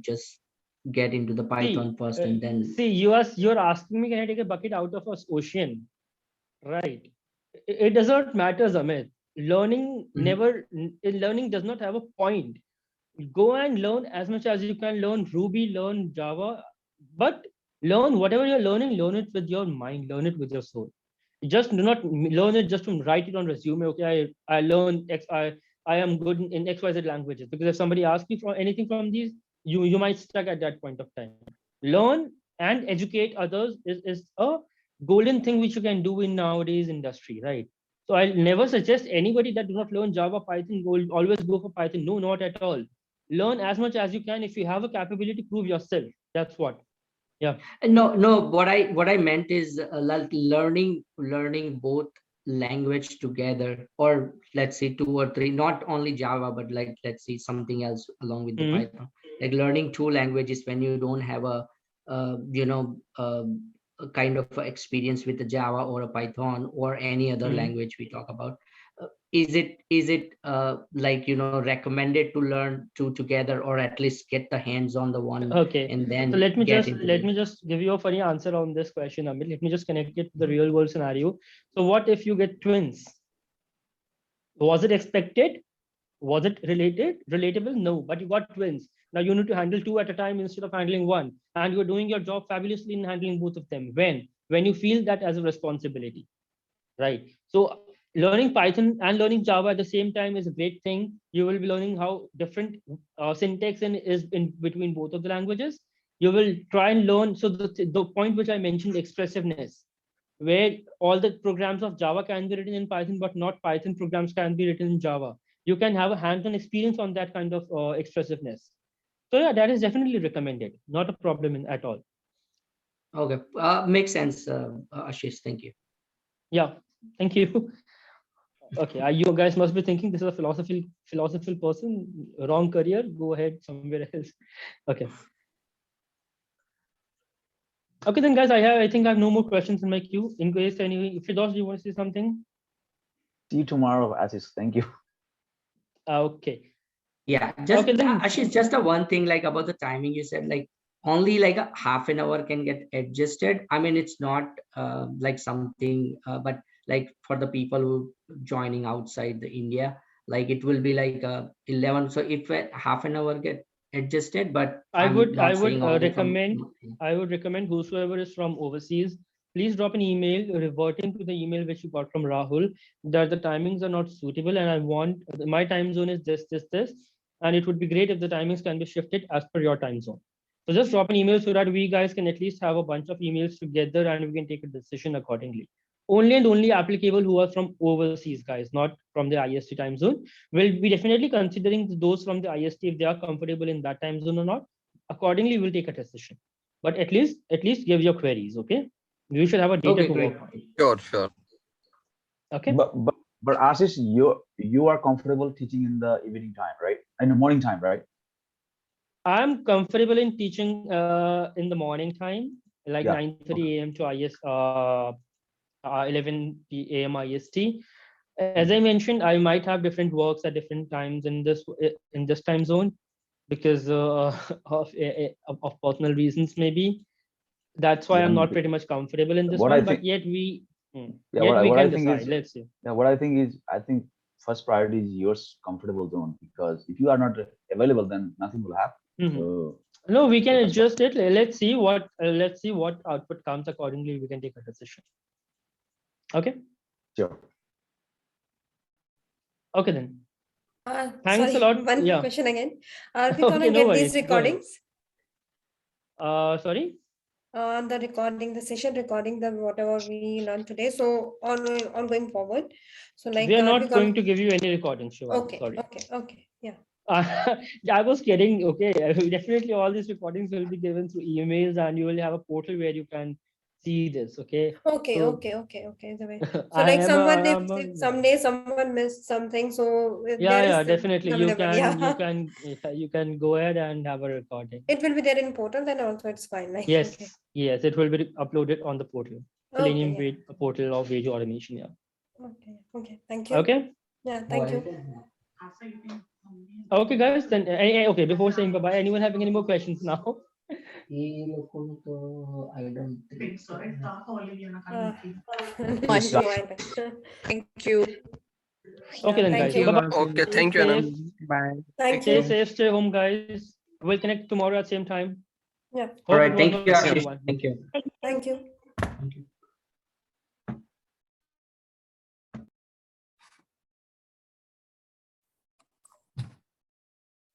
just get into the Python first and then. See, you're asking me, can I take a bucket out of an ocean? Right. It does not matter, Amit. Learning learning does not have a point. Go and learn as much as you can. Learn Ruby, learn Java, but learn whatever you're learning, learn it with your mind, learn it with your soul. Just do not learn it just to write it on resume. Okay, I learned X, I am good in XYZ languages. Because if somebody asks me for anything from these, you might stuck at that point of time. Learn and educate others is a golden thing which you can do in nowadays industry, right? So I'll never suggest anybody that do not learn Java, Python, always go for Python. No, not at all. Learn as much as you can. If you have a capability, prove yourself. That's what. Yeah. No. What I meant is like learning both language together, or let's say 2 or 3, not only Java, but like let's say something else along with the Python. Like learning 2 languages when you don't have a kind of experience with the Java or a Python or any other language we talk about. Is it like recommended to learn 2 together, or at least get the hands on the one? Okay. And then so let me just give you a funny answer on this question, Amit. Let me just connect it to the real world scenario. So what if you get twins? Was it expected? Was it relatable? No, but you got twins. Now you need to handle 2 at a time instead of handling 1, and you're doing your job fabulously in handling both of them. When you feel that as a responsibility, right? So learning Python and learning Java at the same time is a great thing. You will be learning how different syntax is in between both of the languages. You will try and learn. So the point which I mentioned, expressiveness, where all the programs of Java can be written in Python, but not Python programs can be written in Java. You can have a hands-on experience on that kind of expressiveness. So yeah, that is definitely recommended. Not a problem at all. Okay, makes sense, Ashish. Thank you. Yeah, thank you. Okay, you guys must be thinking this is a philosophical person, wrong career, go ahead somewhere else. Okay. Okay, then guys, I think I have no more questions in my queue. In case if you do you want to say something? See you tomorrow, Ashish. Thank you. Okay. Yeah, just Ashish, just the one thing like about the timing, you said like only like a half an hour can get adjusted. I mean, it's not like something, but like for the people who joining outside the India, like it will be like 11. So if half an hour get adjusted, but I would recommend whosoever is from overseas, please drop an email reverting to the email which you got from Rahul that the timings are not suitable and I want my time zone is this, and it would be great if the timings can be shifted as per your time zone. So just drop an email so that we guys can at least have a bunch of emails together and we can take a decision accordingly. Only and only applicable who are from overseas, guys, not from the IST time zone. We'll be definitely considering those from the IST if they are comfortable in that time zone or not. Accordingly, we'll take a decision. But at least give your queries, okay? We should have a data to work on. Sure. Okay. But Ashish, you are comfortable teaching in the evening time, right? In the morning time, right? I'm comfortable in teaching in the morning time, like 9:30 a.m. to 11 a.m. IST. As I mentioned, I might have different works at different times in this time zone because of personal reasons, maybe. That's why I'm not pretty much comfortable in this one. But yet we can decide. Let's see. Yeah, what I think is, first priority is your comfortable zone, because if you are not available, then nothing will happen. So, no, we can adjust it. Let's see what output comes. Accordingly, we can take a decision. Okay. Sure. Okay then. Thanks a lot. One question again. Are we gonna get these recordings? Sorry. The session recording, the whatever we learned today. So on going forward. So like we are not going to give you any recordings. Sure. Okay. Sorry. Okay. Yeah. I was kidding. Okay. Definitely all these recordings will be given through emails and you will have a portal where you can see this. Okay. Okay. So like if someday someone missed something, so definitely you can go ahead and have a recording. It will be there in portal, then also it's fine. Like yes, it will be uploaded on the portal. Selenium portal of Wage Automation. Yeah. Okay. Thank you. Okay. Yeah. Thank you. Okay, guys. Then okay. Before saying bye bye, anyone having any more questions now? I don't think so. Much. Thank you. Okay then, Thank guys. you. Bye-bye. Okay, thank you, Stay Anand. safe. Bye. Thank Stay you. safe. Stay home, guys. We'll connect tomorrow at same time. Yeah. All Hope right. it was Thank you, helpful for Ashish. everyone. Thank you. Thank you. Thank you.